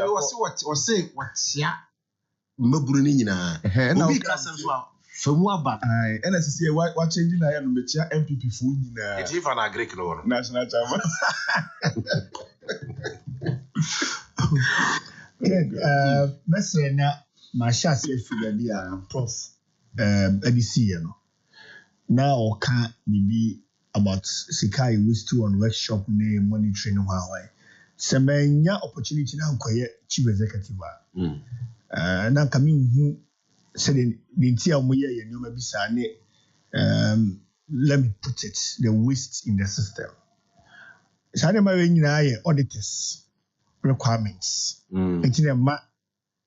was say what's ya Mabuni Obi Castle from Waba. And as you say, what changing I am with your MPP food in it's even a Greek national chairman. Mesena Masha said figure dia prof ABC now can be about Sikai wish to on workshop name monitoring Hawaii. Semenya opportunity na nkoye chief executive na kami hu said the entire moye ye nyoma bisa ne let me put it the waste in the system. Sade ma we nyina ye auditors requirements. Entine ma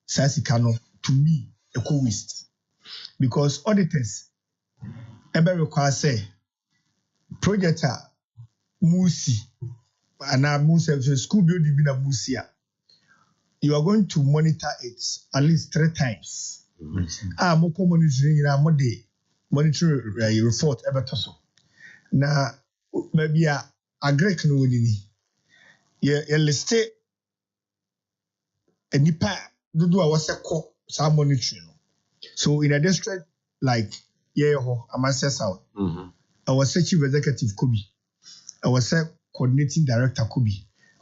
sasika no to me eco waste because auditors ebe require say project musi and musi school building bina musia you are going to monitor it at least 3 times. Mo monitoring na mo dey monitoring report ebe to so na maybe a Greek no ni ye list enipa dodo a wose ko sa monitoring. So in a district like Amasia South, I was chief executive Kobe, I was coordinating director Kobe,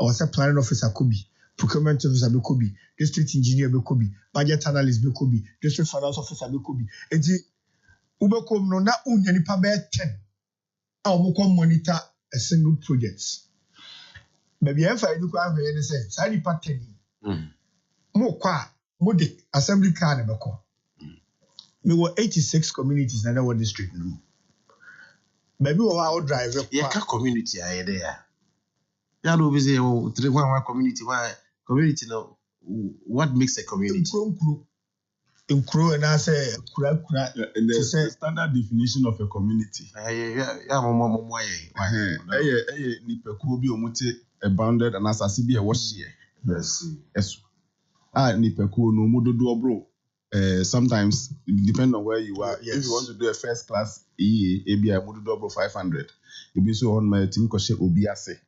I was planning officer Kobe, procurement officer Kobe, district engineer Kobe, budget analyst Kobe, district finance officer Kobe. And the Ubekom no na unyani pa be 10. I'll monitor a single project. Maybe if I look at the say, Sadi Pateni, mo de assembly car never call. There were 86 communities in our district. Maybe we'll drive. Yeah, community are there. Yeah, no, we say, one community, community. No, what makes a community? In Crow, and I say, the standard definition of a community. Nipekobi omuti a bounded and asasibi a wash here. Yes. Nipeku no mudodo bro. Sometimes depending on where you are, yes. If you want to do a first class ABI mudodo 500. You be so on my team koshe obiase.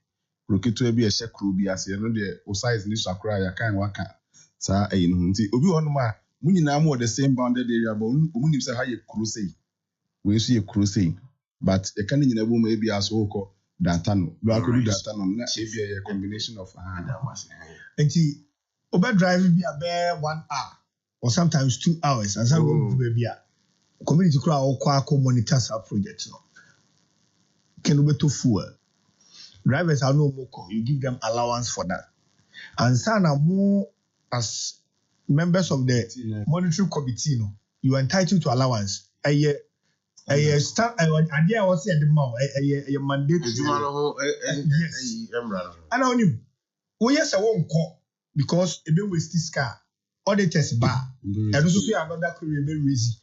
Roketo ebi a share crew biase. You know the size ni sakura ya kan waka. Sa nti obi on ma munyina mo the same bounded area but umunim say how you crusade. We see a crusade. But you can't nyina bo maybe as oko data no. You are could do data no na a combination of nti oba drive be about 1 hour or sometimes 2 hours and some go be a community crowd or kwa monitor our project no. Can we to fuel drivers are no more you give them allowance for that and sana more as members of the monitoring committee no you are entitled to allowance start idea was say the mouth a mandate yes and on you we yes I won't call because e be waste this car auditors bar and also say another query be raise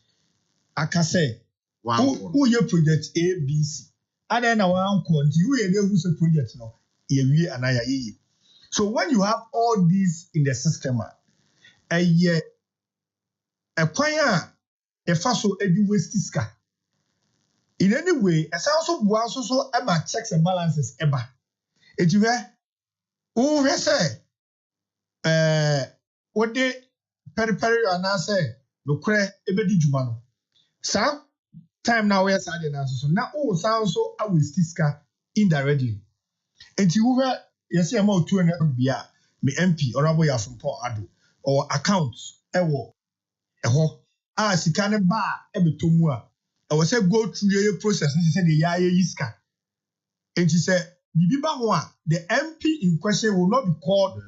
aka say who your project ABC and then one country you who say project no ye anaya ye. So when you have all these in the system a kwanya e fa so edi waste this car in any way as also so about checks and balances eba ejiwe who say what they peri and say no kre ebedi juma no sa time now we are sad na so na sound so I waste this car indirectly enti who yes am out 200 bia me MP honorable ya from Paul Ado or account ewo sika ne ba ebetomu a I was say go through your process and say the yaye iska and she said bibi ba ho a the MP in question will not be called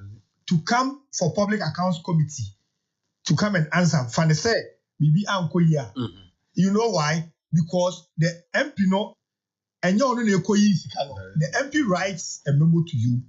to come for public accounts committee to come and answer for the say bibi anko ya you know why because the MP no and you only the MP writes a memo to you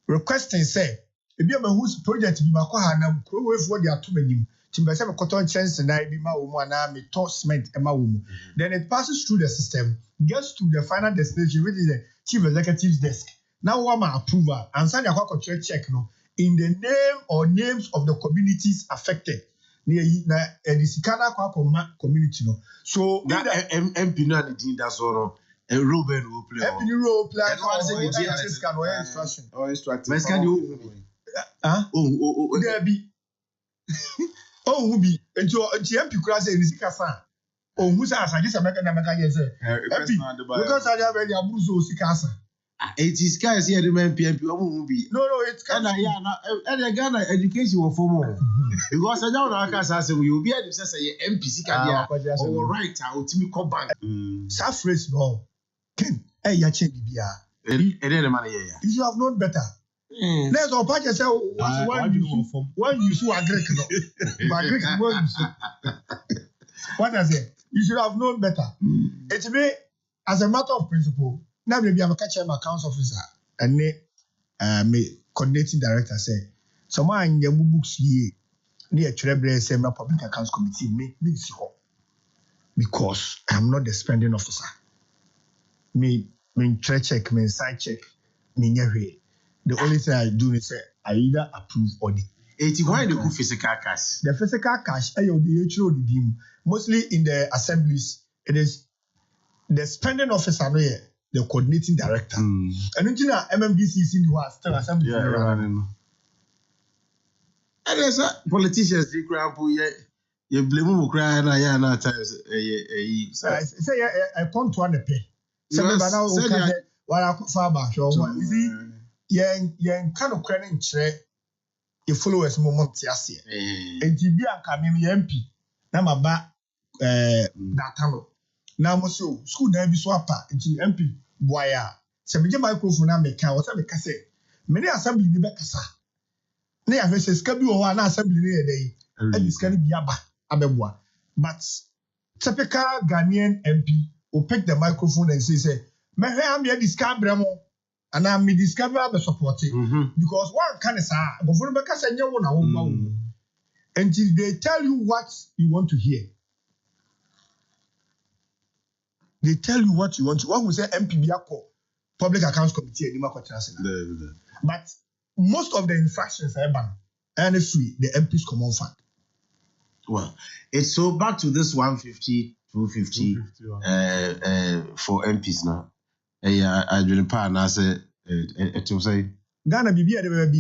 requesting say ebi am whose project bi makọ ha na kro we for their to manim timbese me cotton chance na bi ma wo mu ana me to cement e ma wo mu then it passes through the system gets to the final destination which is the chief executive's desk now we ma approval and send akwa check no in the name or names of the communities affected na edisikana kwa community no so that MP no adin that so a role will play MP role play and what say the instruction or instruction There be. Oh, who be? And you MP class in the Sikasa. Oh, who's as I just American yes. Because I have already abuso Sikasa. It is guys here, the man PMP won't be. No, it's kind of and Ghana education will form more. Because I don't know, I can't say we will be able to say MPC can be all right. I will me come back. Suffrage no. Ken, hey, ya check Bibia. And then the money, you should have known better. Let's all patch yourself one you so Greek no. But Greek what does it? You should have known better. It's me as a matter of principle. Now maybe I'm a catcher my accounts officer and me coordinating director say someone in your books here near Treble say my public accounts committee me see because I'm not the spending officer. Me check, me side check, me never. The only thing I do is say I either approve or the. Why the physical cash? The physical cash, the mostly in the assemblies, it is the spending officer, the coordinating director. And you know, MMDC is in the still assembly. And there's politicians, you blame them crying. I know times. Say I come to one pay. Some now while I far back. You see, you kind of crying chair. You follow us moment yes. And you be a coming MP. Now my back that time. Now mo school there be swap into MP boya. Se me microphone na make what I make say. Many assembly ni be kasa. Na ya say ska bi wo na assembly ni e dey. E ska ni bi aba abeboa. But typical Ghanaian MP will pick the microphone and say me hwe am ye discover bremo and am me discover be support it because one can say go for be kasa nya wo na wo until they tell you what you want to hear. They tell you what you want to. What we say MPB Public Accounts Committee anymore. But most of the infractions are banned and it's free. The MP's common fund. Well, it's so back to this 150, 250 for MPs now. I didn't part and I said it will say Ghana be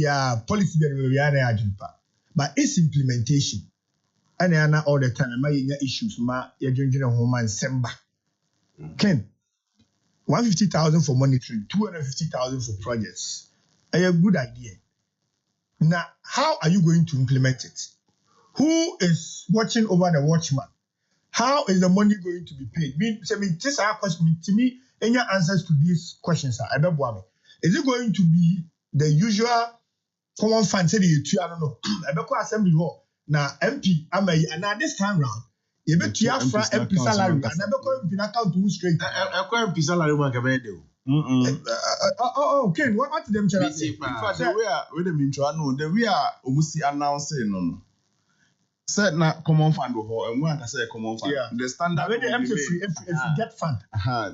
a policy but its implementation and all the time my issues you're drinking a home and Semba. Ken, 150,000 for monitoring, 250,000 for projects. A good idea. Now, how are you going to implement it? Who is watching over the watchman? How is the money going to be paid? This are question to me. Any answers to these questions are is it going to be the usual common fund? Say I don't know. I assembly hall. Now MP, and this time round. You bet you have MP salary. I never call him account to straight. I call MP salary one cabedo. Okay, what them tell us? In fact, the way are almost announcing no. Said na common fund or and one can say common fund. Yeah. The standard when the MP free if you get fund.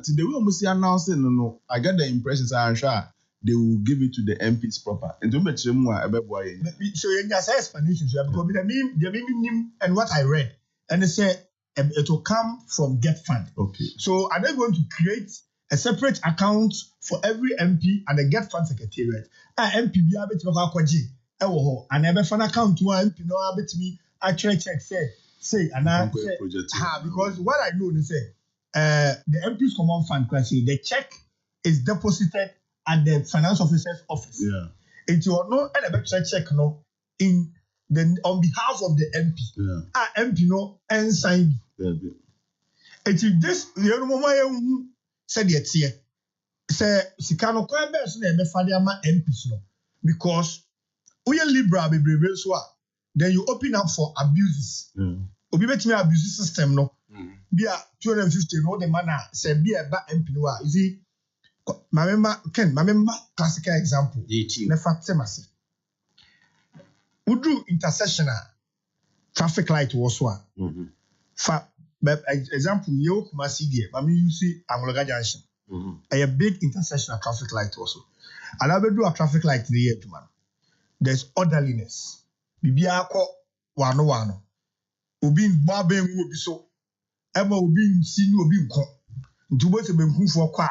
To the way almost announcing no. I get the impression I'm sure they will give it to the MPs proper. And don't mention more about why. So you just say explanations because the meme and what I read. And they say it will come from Get Fund. Okay. So are they going to create a separate account for every MP and the Get Fund Secretariat? MP be able to go and every fund account to MP no able to me actually check say and I say because what I know they say the MP's common fund question the check is deposited at the finance officer's office. Yeah. It will not and a check no in then on behalf of the MP, MP no and sign. It is this the moment said yet here. Say Sikano Quebes name Fadiama MPs no because we are liberal be so then you open up for abuses. Obi bet me abuse system no. Be a 250 no the man say be a back MP no. You see, my member classical example. Ne fact say we do intersectional traffic light was one. For example, you come see there, but me you see Amulaga Junction. A big intersectional traffic light also. And I will do a traffic light in the year, man. There's orderliness. Bibia ko wano. Ubi babe will be so. Emma will be seen will be nko. Ntubo se be nku for kwa.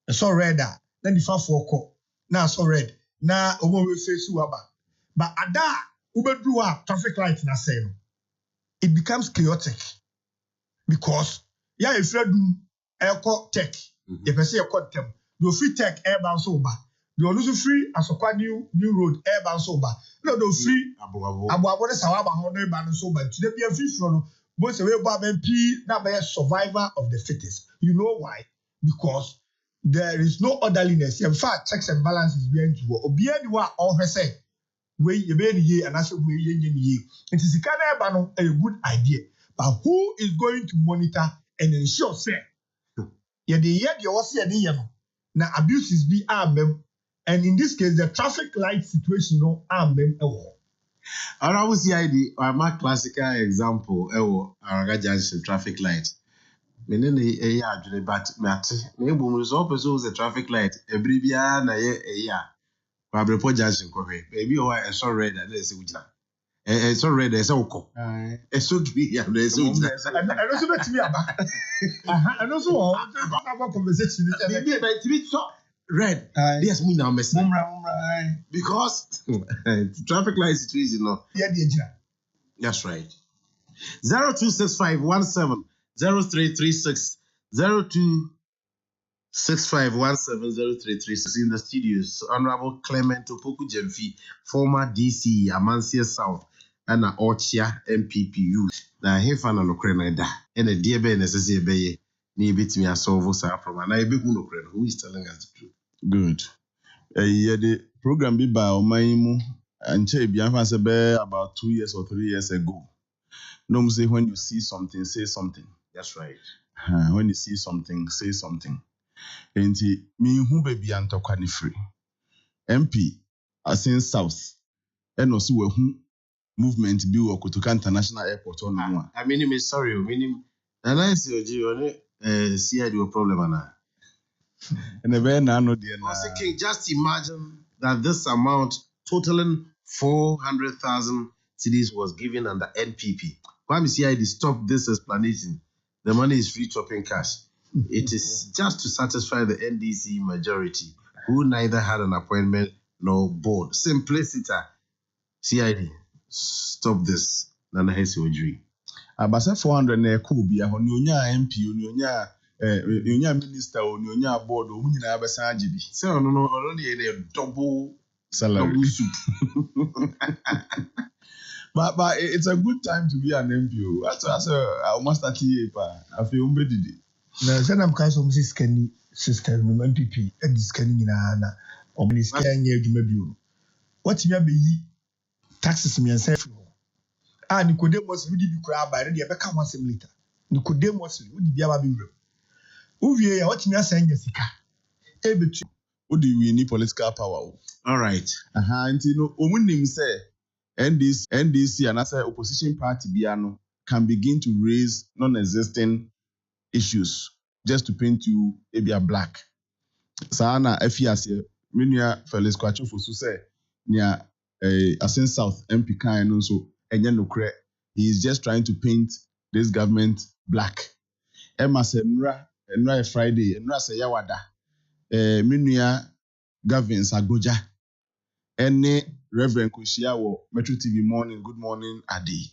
So red then the far for ko. Now so red. Now omo we face waba. But at that, ubedru a traffic light na say no, it becomes chaotic because if you do airport tech, if you say airport tem, you free tech airbound so ba. You also free asokwa new road airbound so ba. No, do free abo sa wa ba ho no airbound so ba. Today be a free no. Both away ba MP na be survivor of the fittest. You know why? Because there is no orderliness. In fact, checks and balances behind you. Obiani wa on say we ye be ye and as we ye. It is a good idea. But who is going to monitor and ensure say ye the year the was ye no na abuses be mem, and in this case the traffic light situation no mem ewo. I will see ID my classical example Araga Junction traffic light. Meaning a but Matty, maybe was also the traffic light, a bribia na ye Pablo Junction coffee, baby or I saw red and there's a so red as Oko. A so green, there's and also let me about. And also about conversation so red. Yes, me now, Miss because traffic light situation. No, that's right. 026517 0336 0265170336 in the studios. Honorable Clement Opoku Jemfi, former DC Amansia South, and Orchia MPPU. Now, he found an Ukraine and a dear Ben necessary bay. Ni bit me a solve from an I be who is telling us the truth. Good. The program be by Omaimu and Che Bianfa about 2 years or 3 years ago. No say when you see something, say something. That's right. When you see something, say something. And me who baby antokani free. MP asin South. And also who movement be or Kotoka International Airport on one. I mean, sorry, meaning and I see you see I do a problem now. And the very now no dear. Just imagine that this amount totaling 400,000 cities was given under NPP. Why me see I stop this explanation? The money is free chopping cash. It is just to satisfy the NDC majority, who neither had an appointment nor board. Simplicity. CID, stop this. Nana Hesi Ojiri. Abasa 400 na could be a Hononia MP, Unia minister, Unia board, or Unia Abasa GB. So, no, only a double salary. Double soup. But it's a good time to be an MP. That's I must start here. I feel embedded. Now, then I'm kind of scanning system, MPP, and scanning in Anna, or Minister Bureau. What you be taxes me and say, Nicodemus would be crab by the Becca once a later. Nicodemus would be our bureau. Uvia, what you are saying, Jessica? What do we need political power? All right. And you know, Omunim say, NDC and other opposition party Biano can begin to raise non-existing issues just to paint you maybe a black. Sana FEAC, Minia Felix Kwacho Fosu say, near Asin South MP and also Enyanokre, he is just trying to paint this government black. Emma said, Nra Friday, Nra say Yawada, Minia Gavins Agoja, any Reverend Kushiawo, Metro TV Morning, Good Morning, Adi.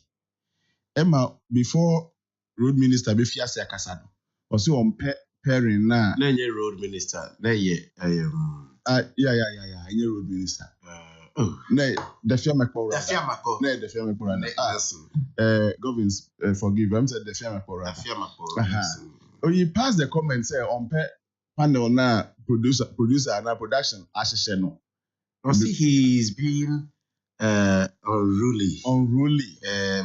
Emma, before Road Minister Befiasi Akasado, was on pairing now. Nenye Road Minister, yeah, Road Minister. Nay, the Fiamako. The Fiamako. Governors, forgive them, said the Fiamako. Oh, you pass the comment, say on panel now, producer, and production, Ashisheno. See, he's been unruly.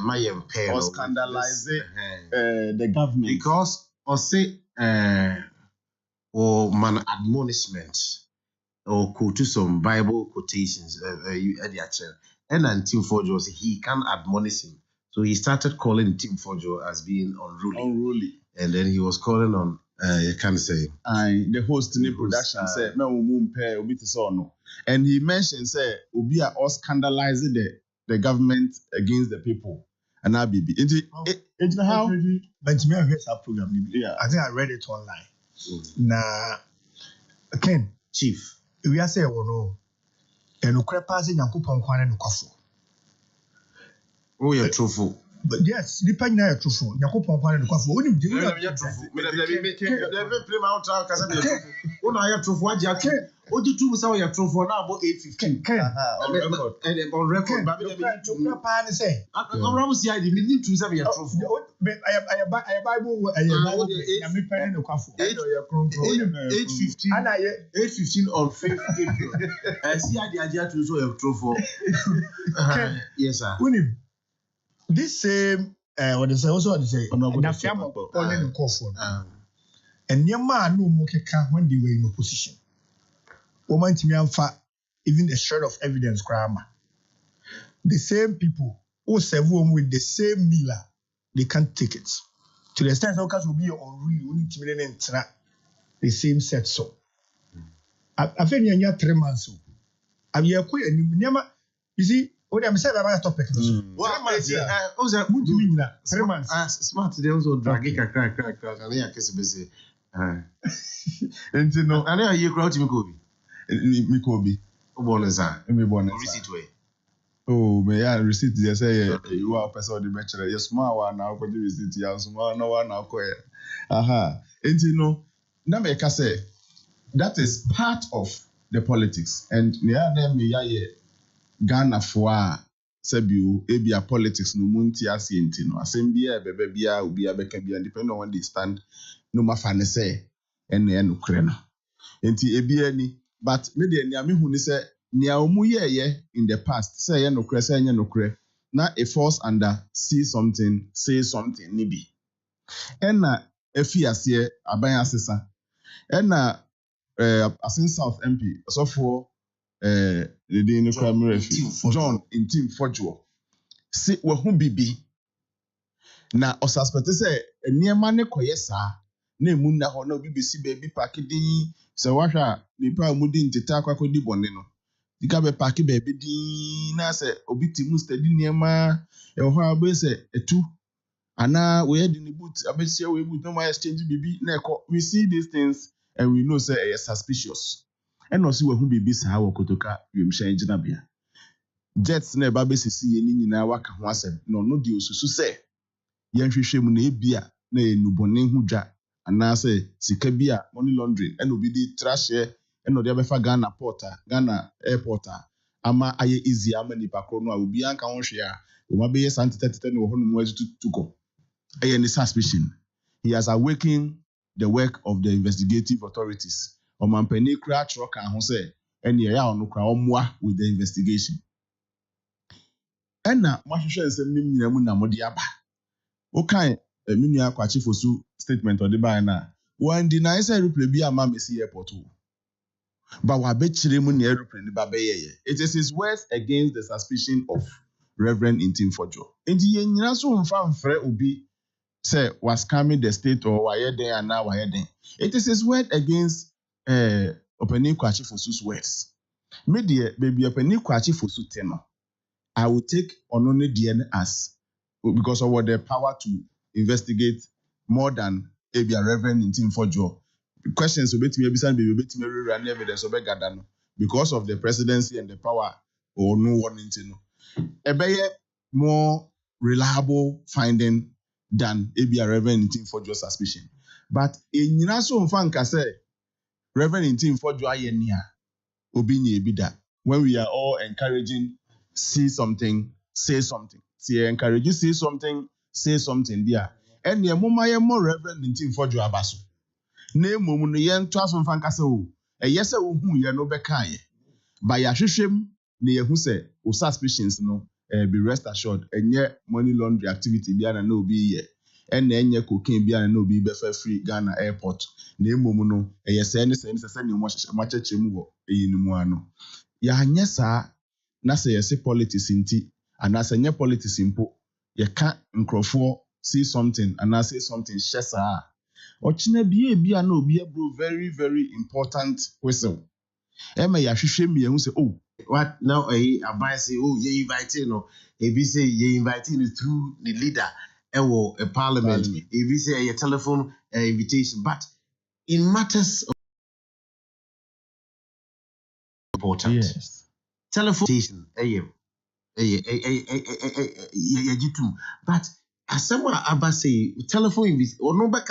My impair. Or scandalizing the government. Because, or say, or man admonishment, or quote to some Bible quotations, and Tim Forjo, he can admonish him. So he started calling Tim Forjo as being unruly. And then he was calling on, you can say, the host in the production said, no, and he mentioned, say, Ubia or scandalizing the government against the people. And I be how? But me, I read that program. Yeah, I think I read it online. Nah, Ken, Chief, we are saying, oh no, And Ukrepa say Yankupon Kwan and Kofo. Oh, you're truthful. But yes, depending on your truthful, Yankupon Kwan and Kofo. Only do you Let me play my own trial because I'm truthful. When I have truthful, what you do is how you're truthful now about 8:15. And on record, but Ukrepa say, I'm around the idea, we need to say you're truthful. I Bible, I am depending on Kofo. 8:15 on 5th April. I see the idea to so you're truthful. Yes, sir. This same, what is also what they say, and your man no more can when they were in opposition. Woman to me, even a shred of evidence, grammar. The same people who serve home with the same miller, they can't take it. To the extent that will be on real, only to me the same set so. I think you're 3 months. I'm here quite you see. What I'm saying about topic. 3 months. 3 months. Smart today also dragging crack. And I guess busy. And you know, I know you crowd to Mikobi. Bonesa. Me bonesa. Receipt way. Oh, may I receipt? Yes, you are a person of the bachelor. Yes, small one now. Could you receipt? Yes, small no one now. Aha. And you know, now me can say that is part of the politics. And near them me Ghana for Sebio, Abia politics no munti asienti no. Asembia bebia ubia bekabia depending on when they stand. No mafane say no kreno. Enti ebia ni but me de nia me hu ni say nia omu ye in the past say no kre say no kre na it falls under see something say something ni bi. Ena efiase aban asesa. Ena Asin South MP so for the day primary John in team Fojo. See we hu bibi na o suspect say niema ne koyesa na emu na ho na obi besi baby park din se wahwa nipa amudi nteta akwakodi bone no dika be park baby din na se obi timu steady niema e ho abe se etu ana we had in the boot abesia we boot no my exchange bibi na ekọ we see these things and we know say e suspicious and no see we hu bibi sa wo kotoka wimhyan gina bia jets na ba besisi ye ni nyina waka ho asem no de osusu say yɛnhwehwɛ mu na ebia na enubone hu dwa anaasɛ sika bia money laundering ɛna obi di trashye ɛna ɔde abefa Ghana airport ama aye easy ama nipa kro no a obi anka ho hwe a o ma be yɛ santetete ne wo hono mu atutuko ɛyɛ ne suspicion. He has awakened the work of the investigative authorities. Ɔmampani kra atro kan ho sɛ ɛne ɛyɛ a ɔno kra ɔmoa with the investigation. Ɛna mahwehwɛ nsɛm nim nyina mu na mode aba. Okay, Minua Kwachi Fosu statement or the buy na. One deny say aeroplane be a Mamesi airport. But wa bet chiremu aeroplane ba be it is his words against the suspicion of Reverend Intim Fojo. Enti ye nyina so mfa mfre obi say was scamming the state or why there and now why there. It is his word against Openi Kwachi Fosu's words. Media baby Openi Kwachi Fosu tenor. I will take only DNA as because of what the power to investigate more than a Reverend in Team Fojo. Questions will be to me run evidence of Gadano because of the presidency and the power or no warning to know. A more reliable finding than a Reverend in Team Fojo suspicion. But in Yinaso Fanka say Reverend in Team Fojo ayenia obini ebida when we are all encouraging see something, say something. See, encourage you say something there. And ye mama ye more Reverend in Team Fojo abaso. Ne mumu no ye nto aso mfa nkasa o. E yese wo hu ye no beka ye. Ba ya hwehwem ne ye hu se o suspicions no be rest assured enye money laundry activity bia na obi ye. And enye cocaine bia na obi be fa free Ghana airport. Ne mumu no e yese ne se ne mo chechemu wo eyinimu ano. Ya anye saa na se yese politics nti and as a politics impo, you can't microphone say something and I say something shesa. Ochine be no be bro very, very important whistle. Emma ya shame me and say, oh, what now a advice say, oh, ye inviting no. If you say ye inviting through the leader a parliament, if you say a telephone invitation, but in matters of important. Yes. telephone station, but as someone Abba say, telephone or no back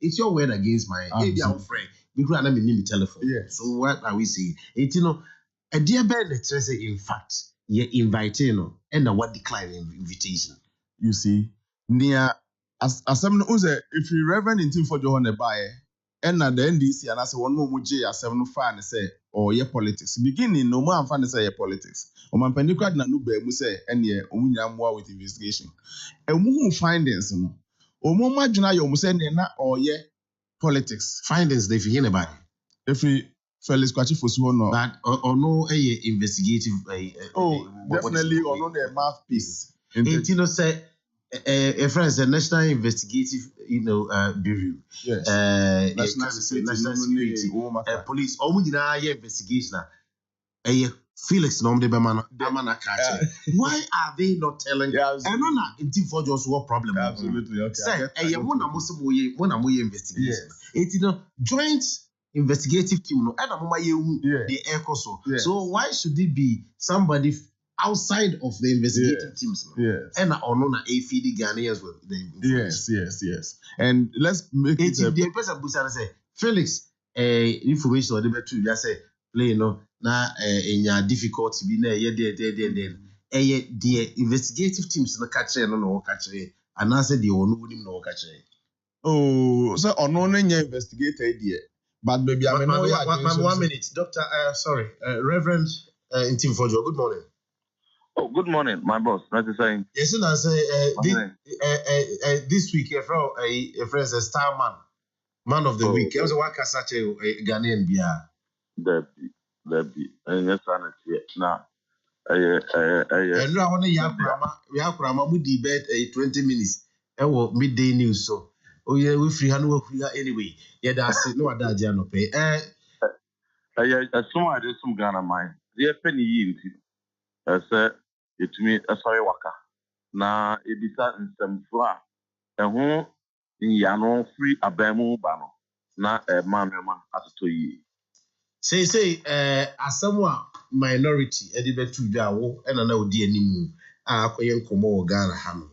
it's your word against my friend. Because I mean telephone. Yes. So what are we saying? It's a dear bed say in fact, you're inviting and what decline invitation. You see, near as some if you reverend in for John the buyer, and at the NDC and I say one more muji as 7 fan say or ye politics. Beginning no more fan say politics. Or my pennycrad na nube say and ye umunyamwa with investigation. And who findings no. Or more marginal you say na or ye politics. Findings they forget about it. If we Felix Kwachi for so no. But or no investigative definitely or no the mouthpiece. Say a friend said National Investigative, Bureau. Yes. National Security, police. All we did investigation. Felix Nomde Bemana catch. Why are they not telling? And no, in Team for just what problem? Absolutely. Okay. Say, one investigation. It's joint investigative team. No, and the ECOSO. So why should it be somebody outside of the investigative teams? Yes. And a feed Ghanaians with the Yes. And let's make it the person who say Felix information or the better you say play na in your difficulty be there the investigative teams no catch no catch and answer the one who no catch. Oh, so on investigator idea. But baby, I mean, 1 minute, Doctor. Sorry, Reverend in Team Fojo. Good morning. Oh, good morning, my boss. What you saying? Yes, and I say this week, a friend is a star man of the week. I was a worker such a Ghanaian beer. Debbie, and yes, now. And now on we have Rama with debate 20 minutes. Midday news. So, we free hand work anyway. Yeah, that's it. No, I don't pay. Some Ghana mine. The penny yield. I said, it to me, a sorry worker. Now, it is in some flour. And who in Yano free a bamboo banner. Now, a mamma as to ye. Say, as someone minority, Edibe Tujawo, and I know the animal, Koyan Komo Ghana Ham.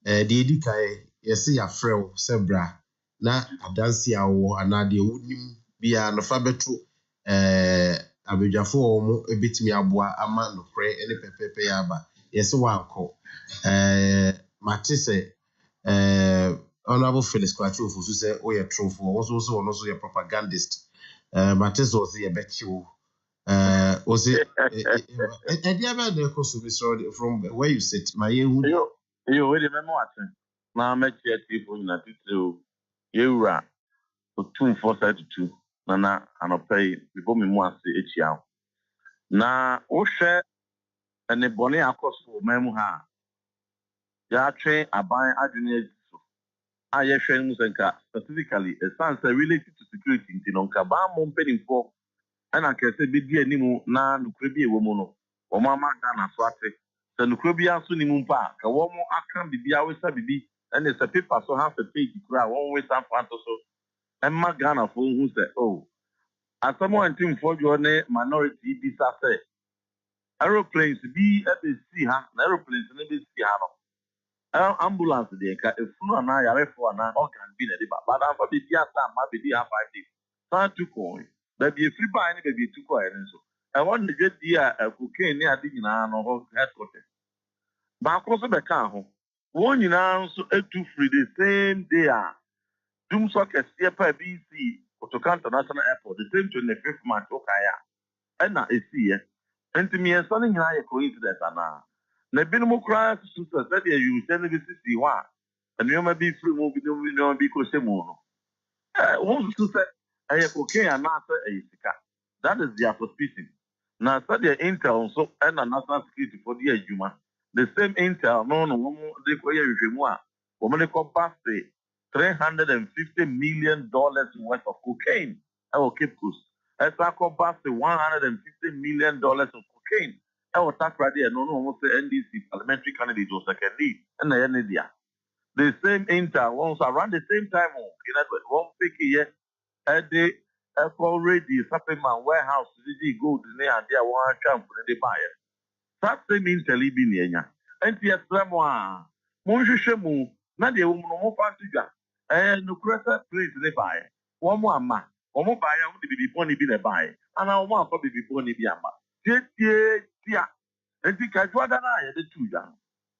The Edikai, yes, ya frail, Sebra, na Adansia or another wouldn't be an alphabetru, Abijafo, a bit me abwa, a man of pray, any pepe yaba. Yes, one call. Matisse, Honorable Felix Quachu, who say, oh, you're true for also your propagandist. Matisse was the Betchu. Was it? And the other the from where you sit, my you already remember watching. Now, I met you people in a detail. You were 2-4-32. Nana, and I'll pay before me once each year. Now, Osha and the Bonnie across for Memoha. Ya train a buying adjunct. I train Musenka specifically a sense related to security in Onkaba Mompeding for. And I can say, be dear Nimu, na Nukribia woman, or Mamma Gana Swate, the Nukribia Sunimumpa, a woman I can be always sabi, and it's a paper so half a page to cry one way some fantasy. And my Ghana for who said, oh, as someone team for your minority disaster. Aeroplanes be at the sea, aeroplanes in the sea. Ambulance, the if no, and I are for an organ be the but I'm for the time, maybe 5 days. Time to coin. Baby, if you buy any baby too quiet and so. I want to get the cocaine near the headquarters. But across the car, one you know, so 2 free the same day. Doom socket steer per BC, Otoka International Airport, the same 25th March, Okaya. And now it's here. And to me, a son in a coincidence. Na binum cry sister said you send the 61 and you may be free movie no be kosemono. One to say I okay and not a sika. That is their suspicion. Now study intel so and a national security for the Juma. The same intel no they call you woman they call $350 million worth of cocaine. I will keep course. I call $150 million of cocaine. I was attacked right there. No, almost the NDC parliamentary candidate was second lead. And the NDC. The same intel, once around the same time, one picky here, at the already supplement warehouse the gold near there one champ the buyer. That same intelli be near. And yes, Samoa, Monshemu, Nadia woman more fantiga, and no crescent place they buy. One more ma, one more buyer would be pony be the buy, and I want to be pony be a ma. Yeah, and the casual the two young.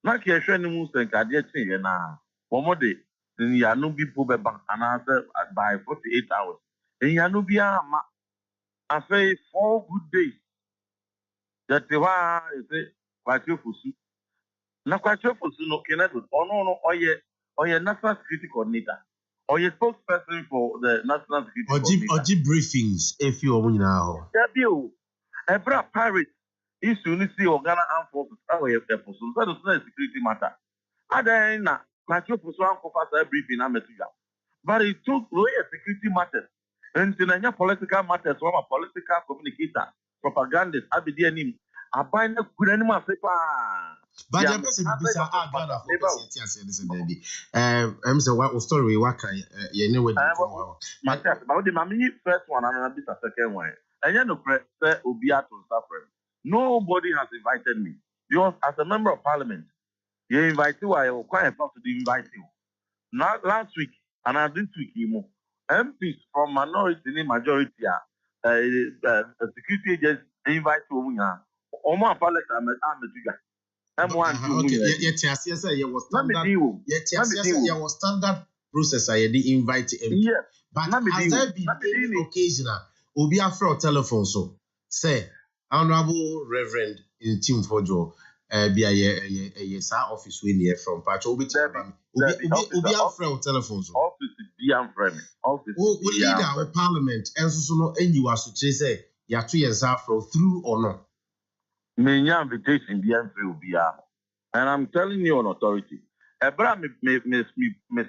Not here, Shenny and Cadet na. One more day, then Yanu be put back and answer by 48 hours. And Yanu be a ma. I say 4 good days. That the one is quite your fusu. Not quite your fusu, no, cannot do. Oh, no, or your national security coordinator, or your spokesperson for the national security coordinator. Or briefings, if you are now. That bill, a brave pirate is unity or Ghana Armed Forces, our person, that is not a security matter. Adena, quite your fusu, uncle, fast briefing, I'm a figure. But it took away a security matters. And in political matters, one a political communicator, propagandist, abidin, a bind of good animal. But the person is a Ghana for baby. I'm saying what story what can you know what about the mammy first one and a bit a second one. And you know, Obia to suffer. Nobody has invited me. Because as a member of parliament, you invite you, I will quite about to invite you. Not last week, and this week, MPs from minority and majority security agents invite you. Oma pallet I'm standard process I invite him. Yeah. But has there been any occasional Obi Afro telephone so say Honorable Reverend in Team Fojo be a office when here from Patch Obi Afro telephone so office be am friend office leader of parliament and so no you are to say you are 2 years Afro through or not. Me invitation be am free Obi, and I'm telling you on authority. Ebra me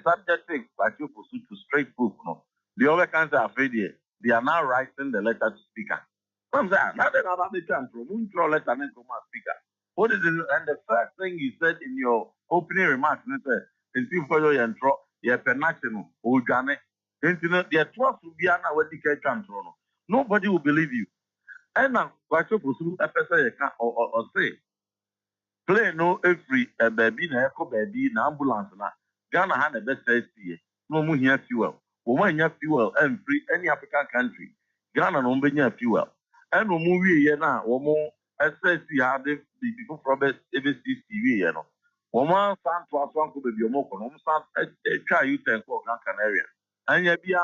subject like you pursue to straight proof no. The other kinds are afraid here. They are now writing the letter to speaker. I'm saying now they have the chance from intro letter and from our speaker. What is it? And the first thing you said in your opening remarks, you said, in for your intro, you're national, Ujane. Their trust will be an awarded control. Nobody will believe you. And now, quite so pursue a person or say, play no every baby, na echo baby, na ambulance, na Ghana had the best safety. No more here fuel. When you fuel and free any African country, Ghana no more fuel. And no movie here now, or more SSC had the people from ABC TV, you know. One sound to us one could be your more sound try you can call Gran Canaria. And you be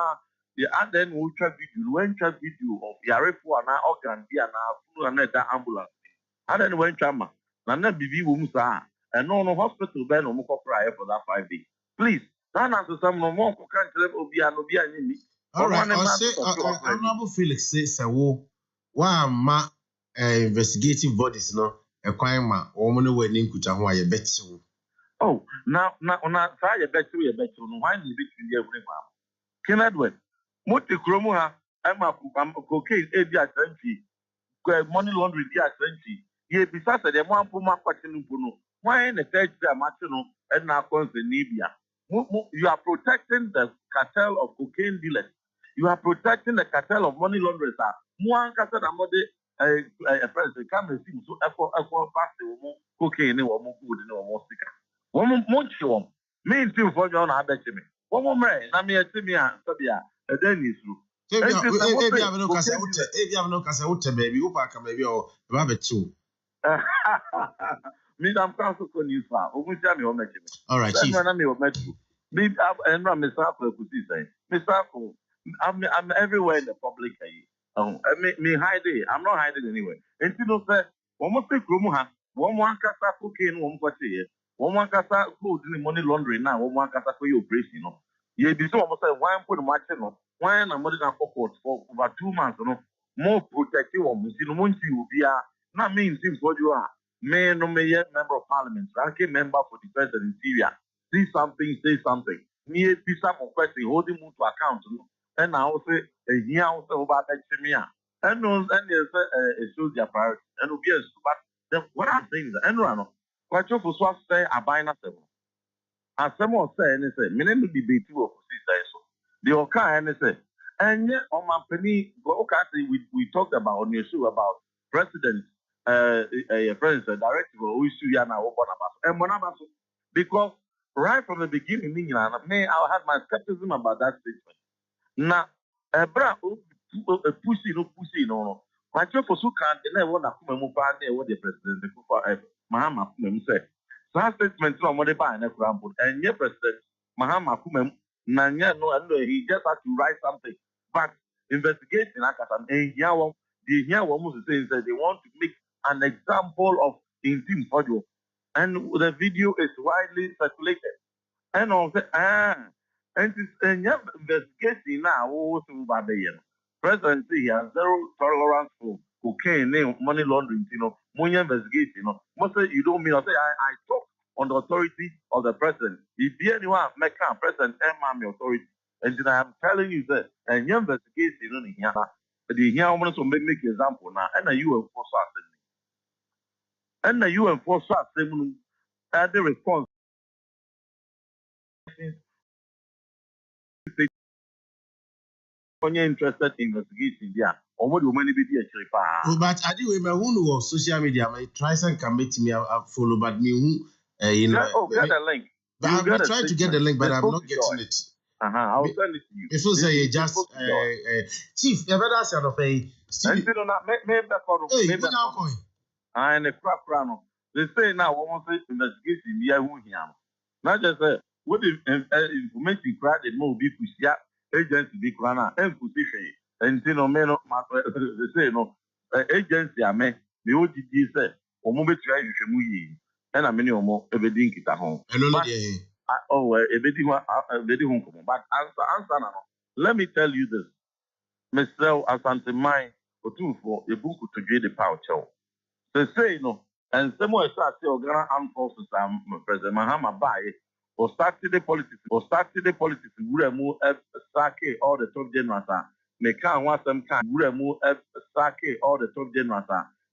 the other then we try video, when try video of Yarefu and our organ be an another ambulance. And then when Chama, Nana BB Wumusa, and no hospital bed no more cry for that 5 days. Please. Some no more can't be an all right, I'll say Honorable Felix says, ma investigative bodies, no, a crime, or money wedding could have why a bet you. Oh, now, try a bet you, why you between every man. Can Edward, what the chromoha, I'm a cocaine, money laundry, dear 20. Ye, besides the one Puma question, why in the third Matino and now comes in Libya. You are protecting the cartel of cocaine dealers. You are protecting the cartel of money launderers. One cartel a president come and see so effort pass the cocaine or more food or more sticker. One more mean still for your other Jimmy. One more man, I mean, Sabia, a Dennis. If you have no Casauta, baby, maybe or rabbit too. Madam Council news far. All right, Chief. Maybe I'm Mr. I'm everywhere in the public. Me hiding. I'm not hiding anywhere. And you know, sir, one more thing, one casa cocaine, one quarter, one casa food in money laundering now, one casa for your operation. You know, you be so almost like why I'm putting my channel, why I'm more than for over 2 months, you know, more protective of me. You know, you be not mean things what you are. May no mayor member of parliament, ranking member for the president in Syria. See something, say something. Me a piece of question, holding me to account. And I also a year also about that to me. And no, and it shows their priority. And will be a but then what I'm saying is, and run. Quite sure for swap say a bind us. As someone say, and they say, me name debate you of so. The Oka and they say, And yet, on my penny, we talked about on your show about president, president, directive, we see now and Monabaso. Because right from the beginning, me, I had my skepticism about that statement. Now, bra, pussy, no. My job for so can't never want to come and what the president, the Mahama Kumem said. So that statement from what they buy an example, and your president, Mahama Kumem, Nanya, no, and he just had to write something. But investigation, Akasan, and here almost saying that they want to make an example of Intim Fodio. And the video is widely circulated. And also, and it's a investigation now, what's about the year. President he has zero tolerance for cocaine, money laundering, money investigation, Most say you don't mean, I talk on the authority of the president. If anyone make a president and my authority, and then I'm telling you that, and your investigation, the here I want to make example now, and you enforce us. And you enforce us, the response. When you're interested in investigation, yeah, or what do many be actually? But I do remember who social media. My tries and can make me follow, but me who get a link. But I'm trying to get the link, but I'm not getting it. I'll send it to you. If you say just chief, you better say of a. And a crap crown. They say now one say investigation be a who here. Not just what if information credit more be push agency be crana and position and men they say no agency are me what did you say or move try to shemu and a many or more everything kita home. But answer now. Let me tell you this. Mr. Asante Mai for a book to get the power show. They say no, and someone starts to Ghana Armed Forces President Mahama Baye or started the politics, would remove Sake all the top generals. Make want some kind, would remove Sake all the top generals.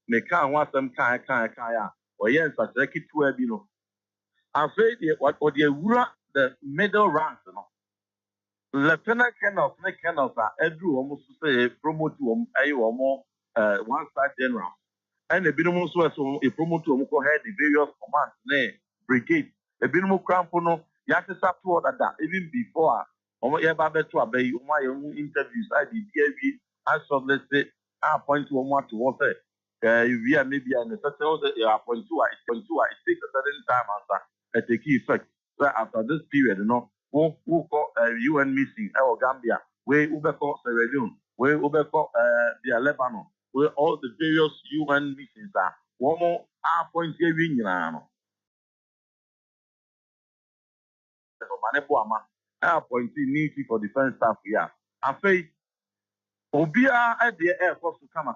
Make want some kind, or yes, I take it to a bino. I say what the middle ranks, Lieutenant Colonel, Edru almost say promote to or more 1-star general. And the Binomo so a promote to head the various commands, brigade. A Binomo Crampono, Yatisa to that even before to obey my own interviews. I did DAV as of let's say, I point to one to what we are maybe an certain point to I take a certain time after a key effect. So after this period, who call UN missing our Gambia, where Ubeko Sierra Leone, where Ubeko the Lebanon, where all the various UN missions are. One more point here in appointing needy for defense staff here. I say, Obia at the Air Force to come.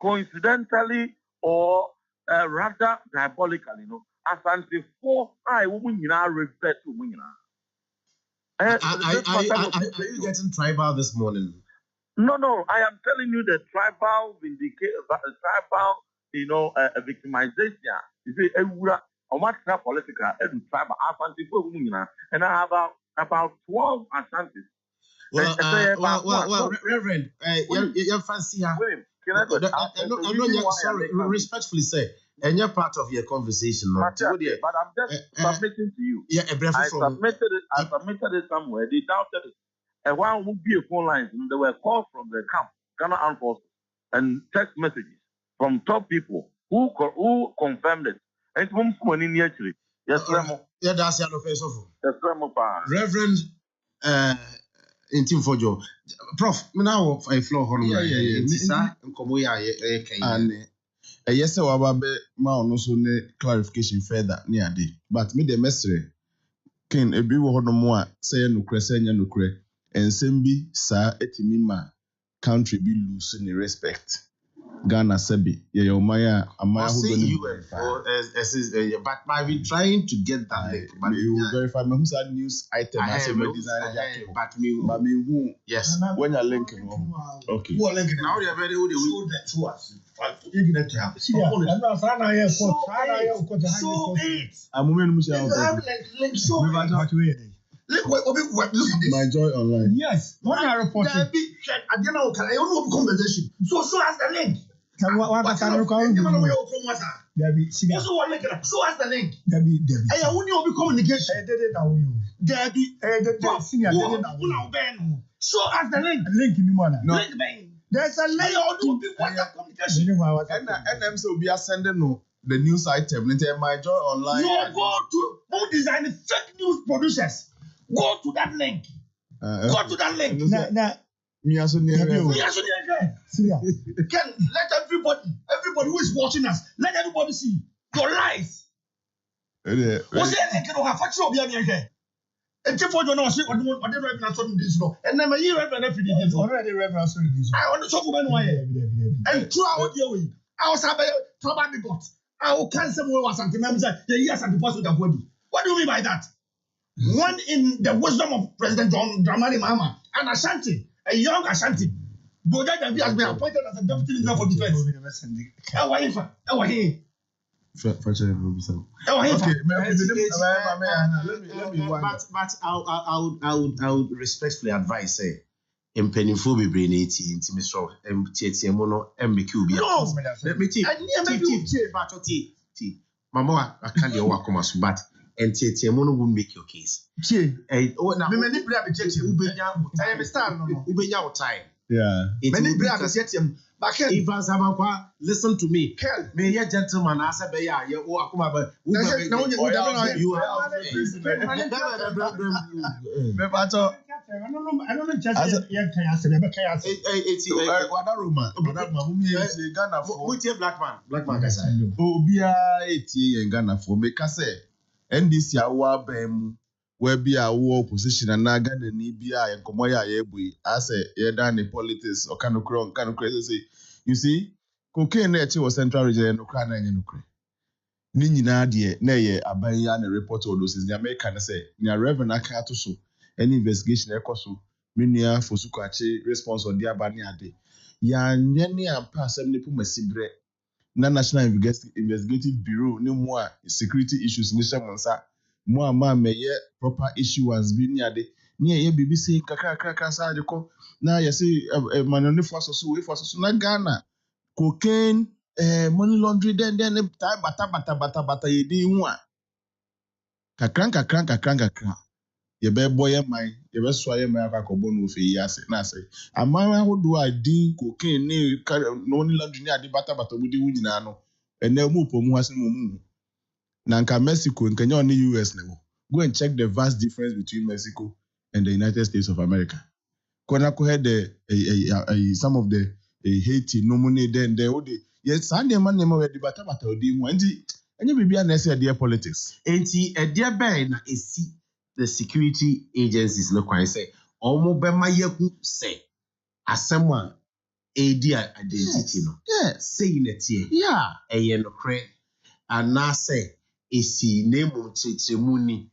Coincidentally or rather diabolically, Asante 4 I woman refer to women. Are you getting tribal this morning? No, I am telling you the tribal victimization. You say, on what political and tribal Asante 4 women, and I have about 12 Asantes. Well, Reverend, you fancy her. Sorry, respectfully say, and you're part of your conversation. But I'm just submitting to you. Yeah, I submitted it somewhere. They doubted it. And one would be a phone line. There were calls from the camp, Ghana Armed Forces, and text messages from top people who confirmed it. And it's one in actually. Yes, Remo. Yeah, that's your face of. Yes, Remo. Reverend in Team Fojo. Prof, now a floor honor. And yes, sir, Wababe, ma also ne clarification further near day. But me the mestre can a bill of more say no crescent no cre and sembi sa etimima country be losing the respect. Ghana Sebi, yeah, Maya, Amaya, but I've been trying to get that link. But you will verify me who's that news item. I said, but me who? Yes, when you're linking, okay. Who are linking now? They're very good. So Look at this. My joy online. Yes, when I reported. I didn't know. I don't know conversation. So as the link. Debbie, see that. So as the link. Debbie. Hey, I won't be communication. I did it now. Debbie, senior, did it now. So as the link. Link in the morning. Link bang. There's a layer of WhatsApp communication. And them so we are sending no the news item. My joy online. No, go to who design the fake news producers. Go to that link. Go to that link. Me also near. Ken, let everybody who is watching us, let everybody see your lies. What's the link? You know, have factual behind here. And if you don't know, what the reference on this no, and never hear reference every day. Already reference on this. I want to talk about why. And throughout the way, I was having trouble with God. I will cancel more was something. I'm saying the years and the past with the body. What do you mean by that? One in the wisdom of President John Dramani Mahama, and Ashanti, a young Ashanti, Boga Davi has been appointed as a deputy minister for defense. But I would respectfully advise mpanyinfo bebree na eti nti misro tietie mo no mmeke obi no let me tie mama I can't dey akoma so but tietie mo no will make your case na me many bra be tietie ubenya style no ubenya wo time many bra be tietie but Evans Amankwa listen to me me ye gentleman asa be ya ye wo akoma ba you are I don't know just Ghana for black man kasa obia etie Ghana for make say NDC awa bem where be a war opposition na Ghana ni bia enkomo ya ebu as ye dan the politics or kind of crazy say you see cocaine na eche was central region no kra na enye no kra ni nyina de na ye aban ya na report all those in America na say nya revenue aka to so any investigation ekoso menua fosuko ache response on dia bani ade ya nyane ampa asem ne pumasibre na National Investigative Bureau ni mo a security issues ni shamonsa mo ama meye proper issues bi ni ade ni ye BBC kakaka sa ade ko na ye say manone force so we force so na Ghana cocaine money laundry then bata ye di hu a kakran ye be boy man ye be so ye man akakobo no fe yase na say amara hodo adi cocaine ni no ni laundry ni adi bata budi wu nyina no ene mu pomu hase mu na nka Mexico nkanya on US level go and check the vast difference between Mexico and the United States of America kona ko had some of the Haiti no money then they would yes Sunday man we di bata odi mu anti enye bibia na say their politics enti dia ben na esi the security agencies no kwan say omo be mayaku say asema edi identity no say na tie eye no kre ana say esi name titremu ni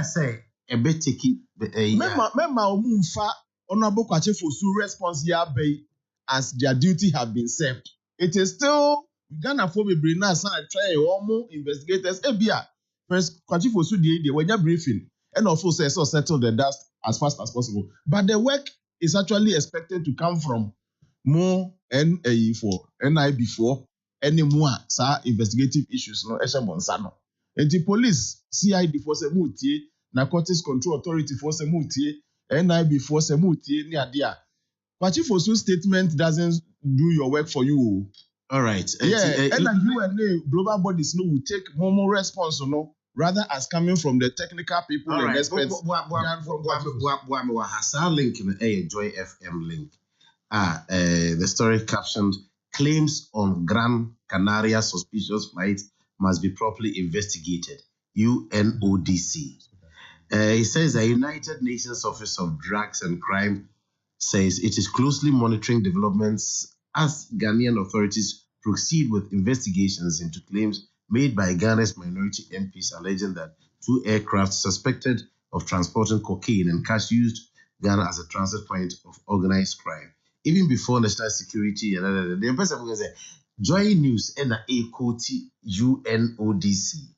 say ebe take mema omumfa honorable Kwachefo su response ya be as their duty have been served it is still Ghana for bebre na san try omo investigators ebia first Kwachefo su dey when you briefing and of course so settle the dust as fast as possible but the work is actually expected to come from more NIB4 any more investigative issues no eshabonsa no and the police CID for se mutie narcotics control authority for se mutie NIB for se mutie ni adia Kwachefo su statement doesn't do your work for you all right and you and global bodies no will take more response no rather as coming from the technical people and experts. Hassan link in a Joy FM link. The story captioned claims on Gran Canaria suspicious flight must be properly investigated. UNODC. It says the United Nations Office of Drugs and Crime says it is closely monitoring developments as Ghanaian authorities proceed with investigations into claims made by Ghana's minority MPs alleging that 2 aircraft suspected of transporting cocaine and cash used Ghana as a transit point of organized crime. Even before national security and the person was say Joy News and a quote UNODC.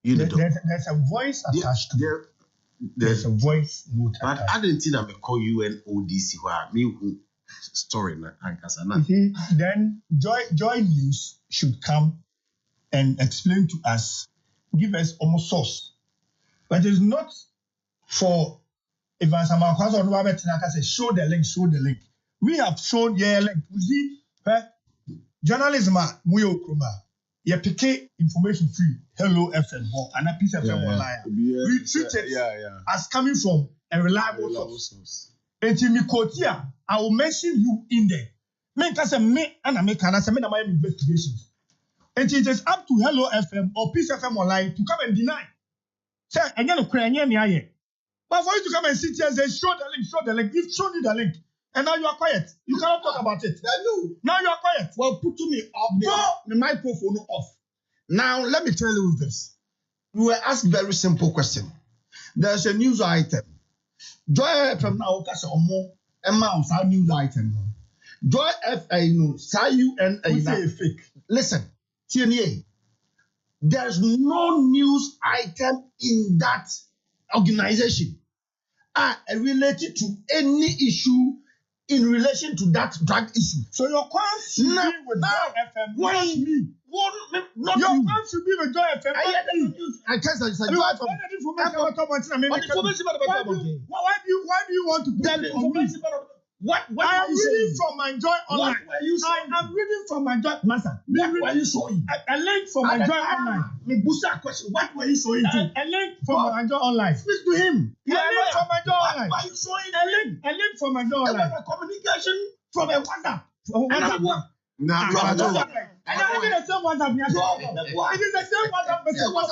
There's a voice attached to it. There's a voice note. But I didn't think I may call you an ODC. Me who story na. Then Joy News should come and explain to us, give us almost source. But it's not for Evans Amakwas or Robert Tanaka say show the link. We have shown your link. You see, journalism muyo kroma. You pick information free. Hello FM and a piece of FM online. We treat it as coming from a reliable source. And to me quote here, I will mention you in there. Me and I make my investigations. And it is up to Hello FM or Peace FM online to come and deny. Say, and then but for you to come and sit here and say, show the link. You've shown you the link. And now you are quiet. You cannot talk about it. Now you are quiet. Well, put me up there. The microphone off. Now, let me tell you this. You were asked a very simple question. There's a news item. Joy FM now, because more amounts our news item. Joy FM, say fake. Listen, TNA. There's no news item in that organization related to any issue in relation to that drug issue. So your class should be with Joy FM. Why me? Not your you. Class should be with Joy FM. I can't say Joy FM. Why do you want to put it on me? What I am reading from my Joy Online. I am reading from my Joy Master. What were you showing? A link from my Joy Online. Me boost that question. What were you showing to? A link from my Joy Online. Speak to him. A link from my Joy Online. What were you showing? A link from my Joy Online. There was a communication from a WhatsApp. It is the same WhatsApp message. It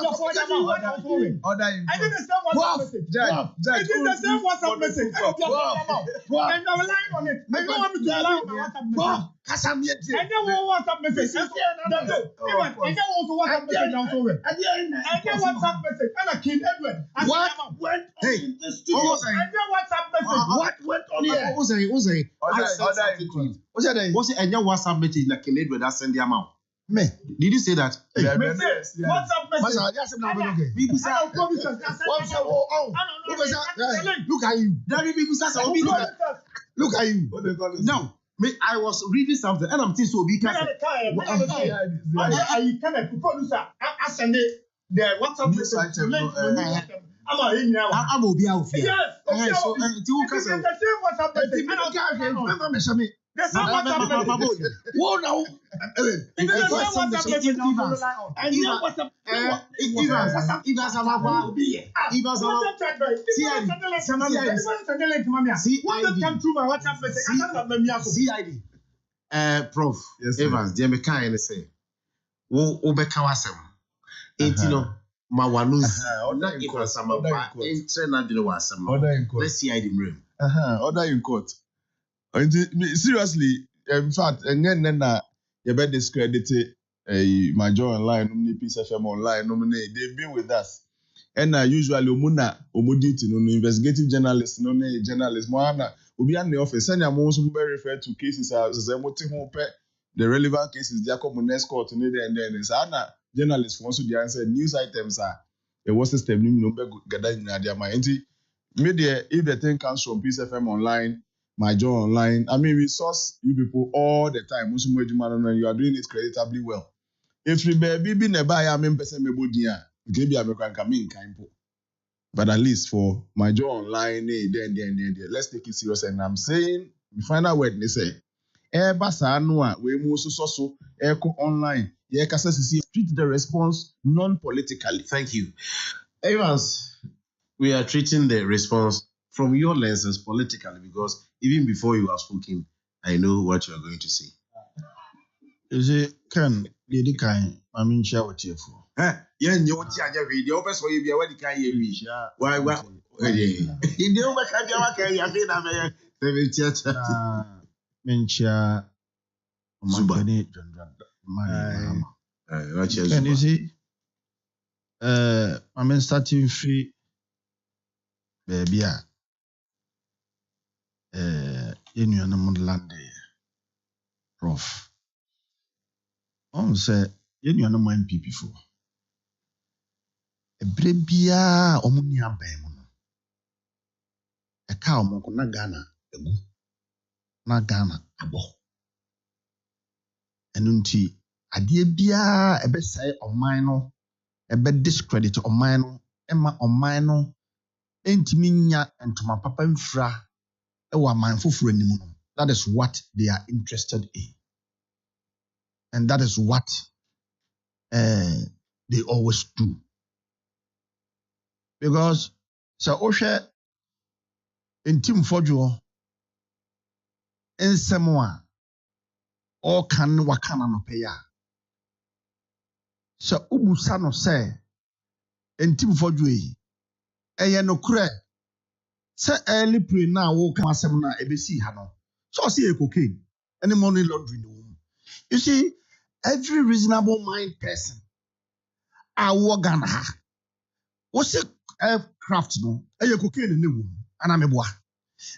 is the same WhatsApp message. And I'm relying on it. I don't want me to rely on my WhatsApp message. And then WhatsApp message. And then also WhatsApp message. And then WhatsApp message. And I killed Edward. What went on in the studio? And then WhatsApp message. What went on here? What's it? And your WhatsApp message like Edward that send the amount. Me. Did you say that? WhatsApp message. Look at you. Look at you. No. I was reading something and I'm thinking so because I can producer. I send the WhatsApp message. I'm will be out here. Yes. So the same WhatsApp message. The same WhatsApp message. Whoa, now. It is the same WhatsApp message. Prof. Evans, dear me kind say, wo be ka wasem. Etino ma wanus. Na Evans ama pa entre na dine wasem. Let's see the room. Order in court. Seriously, in fact, and then you better discredit my Joy Online, Peace FM Online, they've been with us. And usually, Omuditi, investigative journalists, journalists, Moana, will be in the office. And I'm also very referred to cases as the relevant cases, they are common escort, and then it's Anna journalists want to answer news items are a what's the step, media, if the thing comes from Peace FM Online, my Joy Online, I mean, we source you people all the time. You are doing it creditably well. If you be never, I mean, person maybe I'm but at least for my Joy Online, then, let's take it serious. And I'm saying, the final word, they say, we move so online. Treat the response non-politically. Thank you. Evans, we are treating the response from your lenses politically because even before you are speaking, I know what you are going to say. Is it can lady kind? I mean, share what you for. Yeah, you want to video, but so you be what you can hear me. Why? In the over can you have Mencha Zuba. Can you see? I mean, starting free, baby. In your land, Prof. On say, in your number NPP for a brebia omunia bemono. cow monko na Ghana egu. Na Ghana abo. Enunti adeɛ biara ɛbɛsɛe ɔman no ɛbɛ discredit ɔman no ɛma ɔman no entimi nya ntoma papa mfra ɛwɔ aman foforo anim no. That is what they are interested in. And that is what they always do. Because so Osha in Team Fojo in Samoa all can wakana no paya. So Ubusano say in Team Fojo no kure say early pre now wo kama semna ABC hano. So see a cocaine any money laundering the womb. You see, every reasonable mind person I work on her. What's a aircraft no? Cocaine in the womb, and I'm a boy.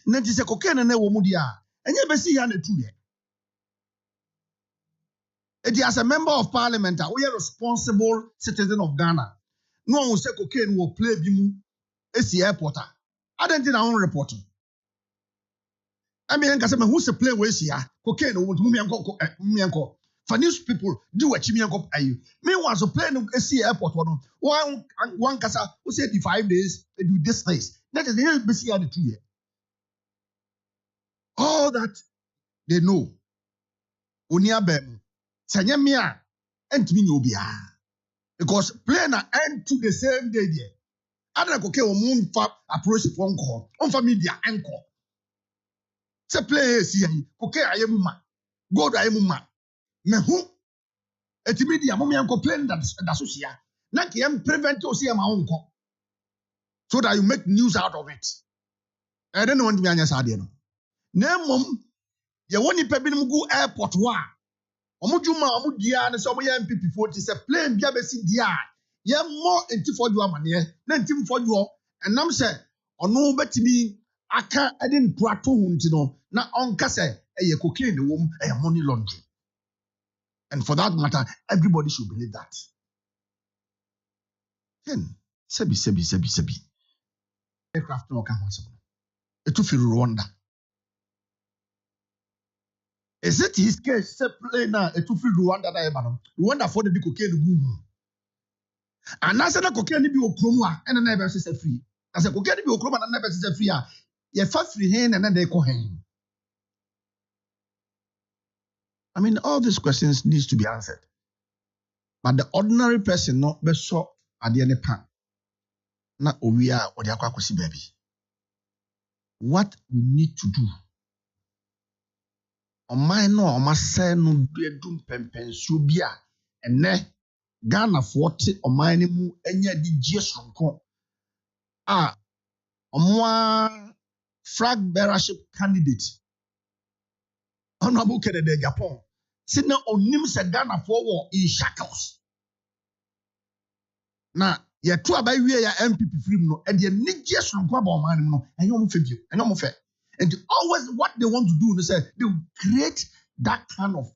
Net is a cocaine in the womb, and you see on the two year. It is a member of parliament, we are responsible citizen of Ghana. No one will say cocaine will play bimu. It's the airport. I don't think I want reporting. I mean, who's a play with here? Cocaine, Mumianko. For news people, do what Chimianko are you. Meanwhile, so play no see airport one casa who said the 5 days, they do this place. That is the LBC at the 2 year. All that they know. Unia bem. Sanyamia and Minobia. Because plane are end to the same day there. I don't know, moon fab approach phone call. On for media anchor. Se play see okay I am ma God I am ma me who etimedia mo me complain that so sia na ke am prevent o see ma unko so that you make news out of it. I don't want me anya sade no na mom ye woni pa bi gu airport wa omudwuma omudia ne so mo ya MPP 40 se plane bia be si dia ye mo entifodwo amane na entimfodwo enam se ono betimi aka edin prato hunti no na onka say eye cocaine the wom eye money laundering. And for that matter, everybody should believe that. Then sebi. Aircraft no come once. It to feel Rwanda. Is it his case? Say plane na it to feel Rwanda da eba. Rwanda for the cocaine go. And na say na cocaine bi okromu a ene na ebe say free. Na say cocaine bi okromu na ebe say free a ye fa free hen and then they call hen. I mean, all these questions needs to be answered. But the ordinary person not be so at the end pan. Na owiya or the akwakosi baby. What we need to do. On my no, on my say no dum pempen subia and ne Ghana 40 on my name enya di jesronko. Ah, on flag bearership candidate. Honorable Kennedy Japan. Sit now on him said Ghana for war in shackles. Now, ye two about we ya MPP free no, and ye need just from Kwaba man no, and you feel you, and I'm fair. And always what they want to do, they say they will create that kind of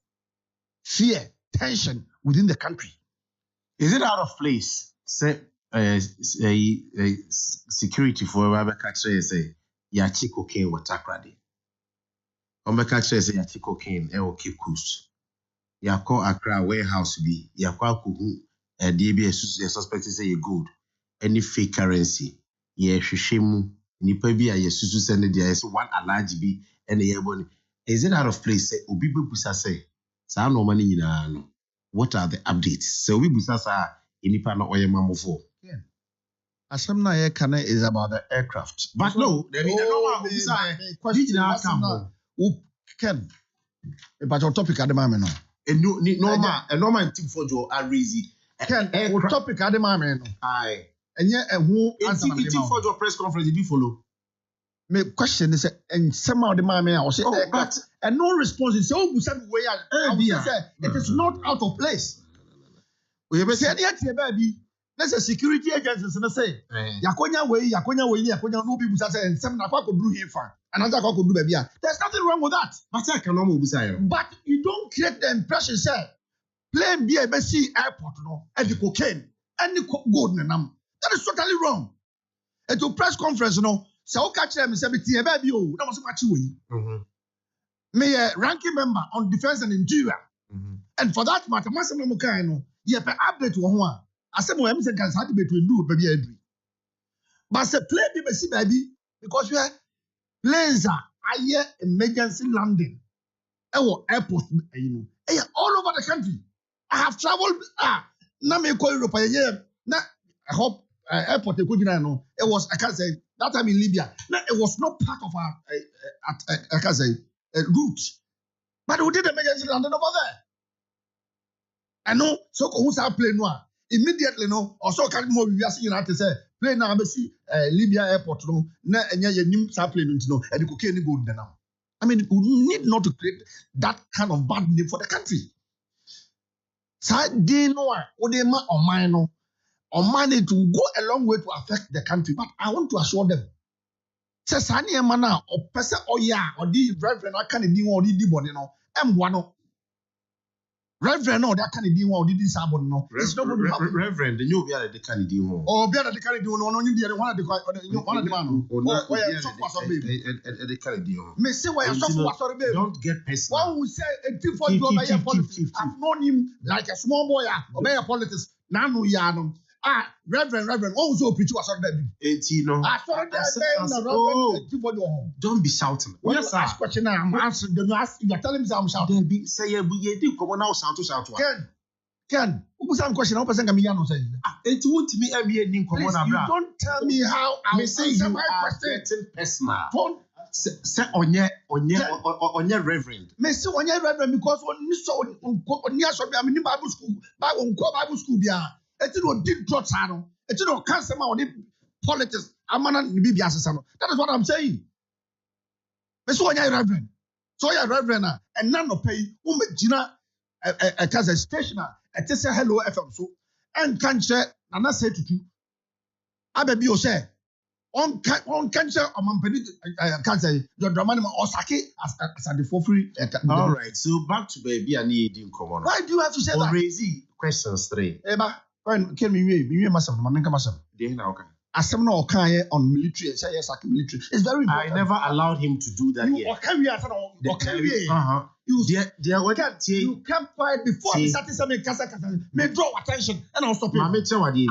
fear, tension within the country. Is it out of place? Say, security for Rebecca say, Yachi cocaine water credit. Omeka say Yachi cocaine, Cape Coast. Yako Accra warehouse be, Yako Kuhu, DB suspect say you good. Any fake currency, ye shishemu, nipa bi a yesusu send there is one large be and the yebon. Is it out of place? Say Ubibu Busa say, Sa no money no. What are the updates? So we busa sa inipa no oyema for. Yeah. Asamna ye kana is about the aircraft. But no, there is no question. Ken, but your topic at the moment no. A normal team for Joe are easy. Ken, our topic at the moment no. Aye. And yet who answer the team for your press conference did you follow? My question is and somehow the man I was say but and no response is so way it is not out of place. We have said yet baby. There's a security agency and say Yakonya way no be busa say and some na kwa do here fan. Another kwa do baby. There's nothing wrong with that. But I can normal busa. But you don't create the impression say plane BMC airport no and the cocaine and the gold nam. That is totally wrong. And to press conference no So catch them, say, baby, oh, that was much way. Me a ranking member on defense and interior. And for that matter, Massimo Mukano, ye pe update one. I said, well, I'm saying, can have between do, baby, Edry. But say, play BBC, baby, because you are planes are emergency landing. Airport, all over the country. I have traveled. Now me call Europe. Now I hope airport. It was, I can't say that time in Libya. Now it was not part of our I can't say route, but we did emergency landing over there. I know. So who's our plane now? Immediately no. Also can't more. We are seeing that to say plane now. We see Libya airport no. Na enya new plane no. And the cocaine go now. I mean, we need not to create that kind of bad name for the country. So they know Odema or mine or money to go a long way to affect the country. But I want to assure them. Say Sani Mana or Pesa or ya or the Reverend I can't do or the Dibonino. M1. Reverend no, that can't do or the Sabon no. It's not Reverend, the new beer the can't do more. Or beer the can't do no, only the one of the man. Or the can't do. May say why don't get personal. One who say a tip for politics. I've known him like a small boy or mayor politics. Nanu Yanum. Reverend, also preach was on that. Don't be shouting. Yes, sir. Question I'm answering. You're telling me I'm shouting. Say you did come on now shout. Ken, who's some question? I'm saying, it won't me every name come on. You don't tell me how I say you are getting personal. Say on your reverend. Me say on your reverend because on your so I mean Bible school it's not did drugs, it's not cancer or politics. That is what I'm saying. So you're reverend. So you're reverend, and none of pay Gina as a stationer at Hello FM. So and can't say, and I say to you, I be you say, on cancer or Mampedi cancer, your Dramanima or Sake as the for free. All right, so back to baby and in common. Why do you have to say that? Raise questions 3. Eba. Can we myself? Asem no okay on military. Say yes, military. It's very important. I never allowed him to do that yet. You kept quiet before he started saying kasa. May draw attention and I'll stop you. I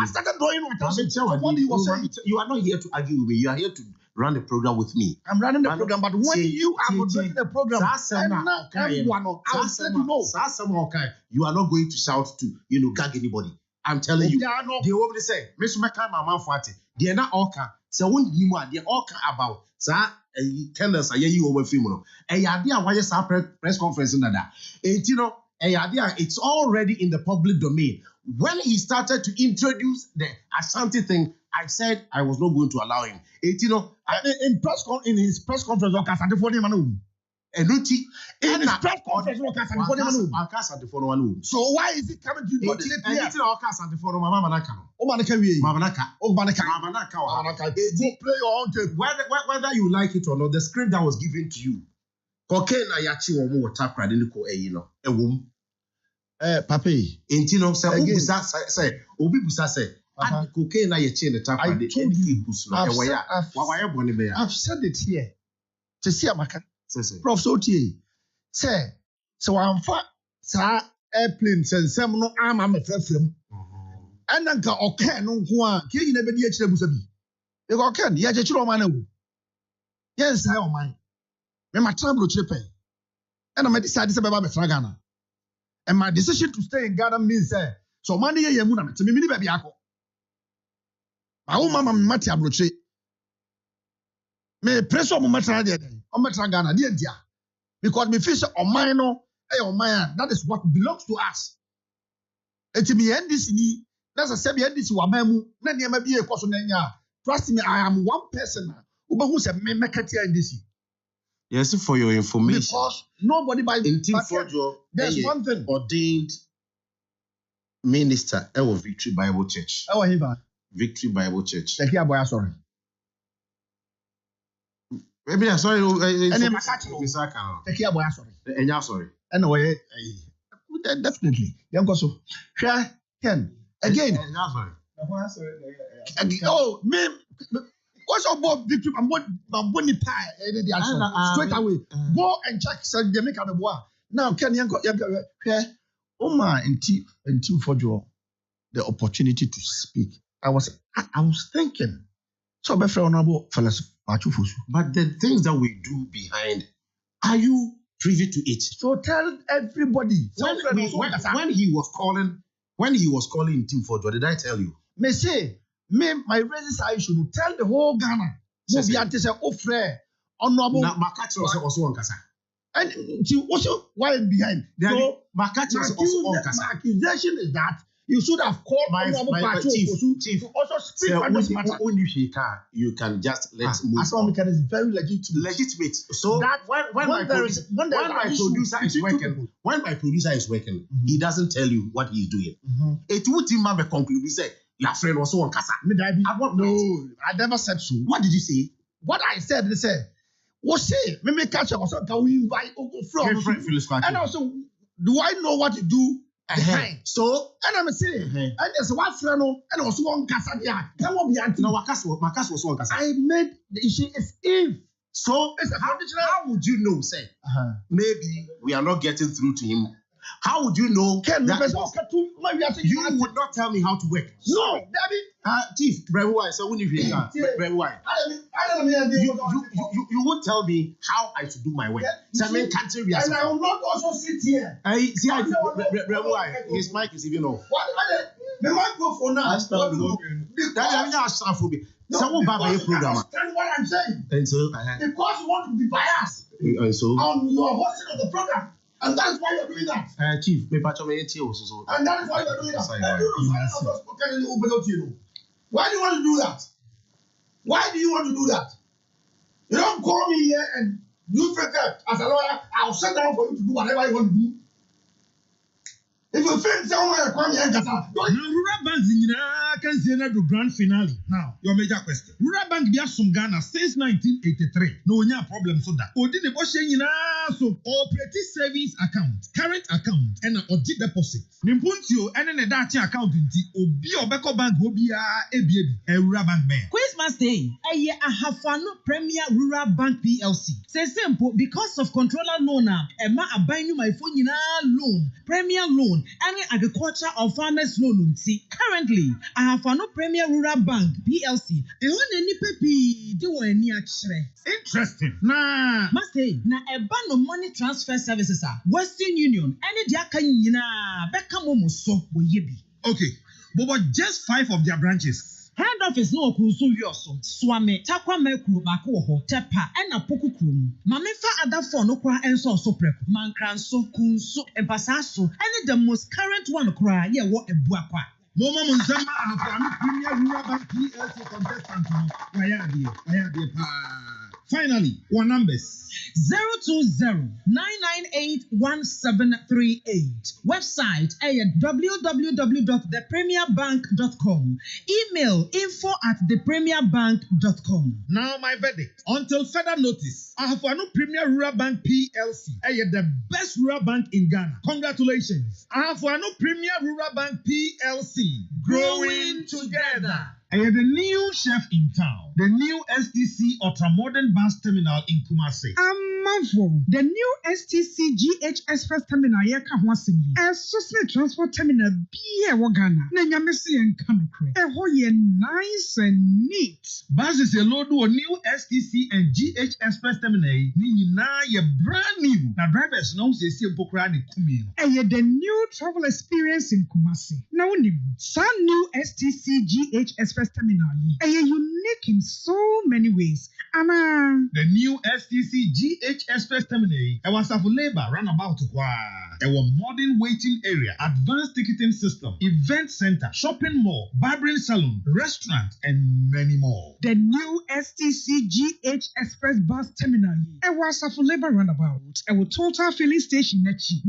started drawing attention. What you were saying? You are not here to argue with me. You are here to run the program with me. I'm running the program, but when you are moderating the program, you are not going to shout to gag anybody. I'm telling you. They already say, Miss Maka, my mouth for it. They're not all can. So when you are, they're all about. Sir, tell us, you over film. A idea why you saw press conference in that. It's already in the public domain. When he started to introduce the Ashanti thing, I said I was not going to allow him. In his press conference, in his press conference, so why is it coming to you? Play your own tape. Whether you like it or not, the script that was given to you. Cocaine ayachi or more tap right in the a womb. Papi, Intino say, Obibusa say, cocaine ayachi the tap right. I've said it here. To see a maca. Prof. Sotie, say, so I'm fat, sir, airplanes and some no arm, I'm a film. And then go okay, no one, killing a bit of Busabi. You go, can, yet you man. Yes, I don't mind. When my trouble chipping. And I decided about Fragana. And my decision to stay in Ghana means, so money, Yamuna, to me, baby. My own mamma, Matia Broche. Me press on my tragedy. Ghana, dear, because me fish on mine, that is what belongs to us. And to me, that's a semi NDC Wabemu, Nanya may be a person. Trust me, I am one person who said, me make it NDC. Yes, for your information. Because nobody by there's one thing. Ordained minister of Victory Bible Church. Victory Bible Church. Sorry. Maybe I'm sorry. Sorry. Anyway, definitely. Ken. Again. Oh, me. What's your boy victim? I'm going pie. Straight away. Go and check. So they make a boy. Now, can you go? Oma and Team for the opportunity to speak. I was thinking. So, my friend, but the things that we do behind, are you privy to it? So tell everybody. When he was calling Team for did I tell you? Me say, my register I should tell the whole Ghana. So be ante say, oh friend, honorable. Now, Makachi also on Kasa. And also why behind? So Makachi also on Kasa. My accusation is that you should have called my chief to also speak on this matter. You can just let move. Astronomical is very legitimate. So that when my producer is working, he doesn't tell you what he's doing. It would him have a conclusion. Say your friend was on Kasa. No, I never said so. What did you say? What I said, they said, "What say? Me catch us. Can we invite Okofro?" And also, do I know what to do? So, and I'm saying, and there's one friend, and also one Kasa. Come on, be anti. No, Makas was one Kasa. I made the issue is if. So, how would you know? Say, maybe we are not getting through to him. How would you know? You would not tell me how to work. No, David. Chief, so when you hear that, you would tell me how I should do my work. And I will not also sit here. His mic is even off. The microphone now. Someone buy a program. Understand what I'm saying? And so, because you want to be biased on your hosting of the program. And that's why you're doing that. Chief, and that is why you're doing that. Why do you want to do that? Why do you want to do that? You don't call me here and you think that as a lawyer, I'll sit down for you to do whatever you want to do. If you think someone will come here and get out, Rural Bank can say that the grand finale. Now, your major question. Rural Bank be some Ghana since 1983. No problem so that. Odi the boss so operating savings account, current account, and audit deposit. Nimpuntio and an data account in Obi Obeko Bank Obia a Rural Bank bank. Christmas Day, a year I have no Premier Rural Bank PLC. Say simple because of controller loan app. Emma I buy you my phone loan, Premier loan. Any agriculture or farmers loan. See, currently, I have no Premier Rural Bank PLC. Interesting. Nah. Must say, na a ban of money transfer services are Western Union. Any diakanyina, Beckham so will ye be. Okay, but just 5 of their branches. Head office no kunsu yoso. Swame, takwa mekru bako ho, tepa, and a poku krum. Mamifa other phone no kwa enso so prep. Mankranso, kunsu, and pasaso. And the most current one cry, yeah, what a buakwa. Mama Munzama, I Premier Rural Bank PLC contestant. Finally, what numbers? 020-998-1738. Website www.thepremierbank.com. Email info@thepremierbank.com. Now my verdict. Until further notice, I have a new Premier Rural Bank PLC. The best rural bank in Ghana. Congratulations. I have a new Premier Rural Bank PLC. Growing together. I am the new chef in town. The new STC Ultra-Modern Bus Terminal in Kumasi. The new STC GH Express Terminal yeka ho asemi. Social transport terminal be e Ghana. Na nyamesi en kanokre. E ho ye nice and neat. Buses a load of new STC and GH Express Terminal ni nyina ye brand new. Na drivers no say mpokra ne kumi no. E the new travel experience in Kumasi. Na woni some new STC GH Express Terminal yi. E unique in so many ways. The new STC GH Express Terminal, it was of labor runabout to a modern waiting area, advanced ticketing system, event center, shopping mall, barbering salon, restaurant, and many more. The new STC GH Express Bus Terminal, it was of labor runabout, a total filling station nechi.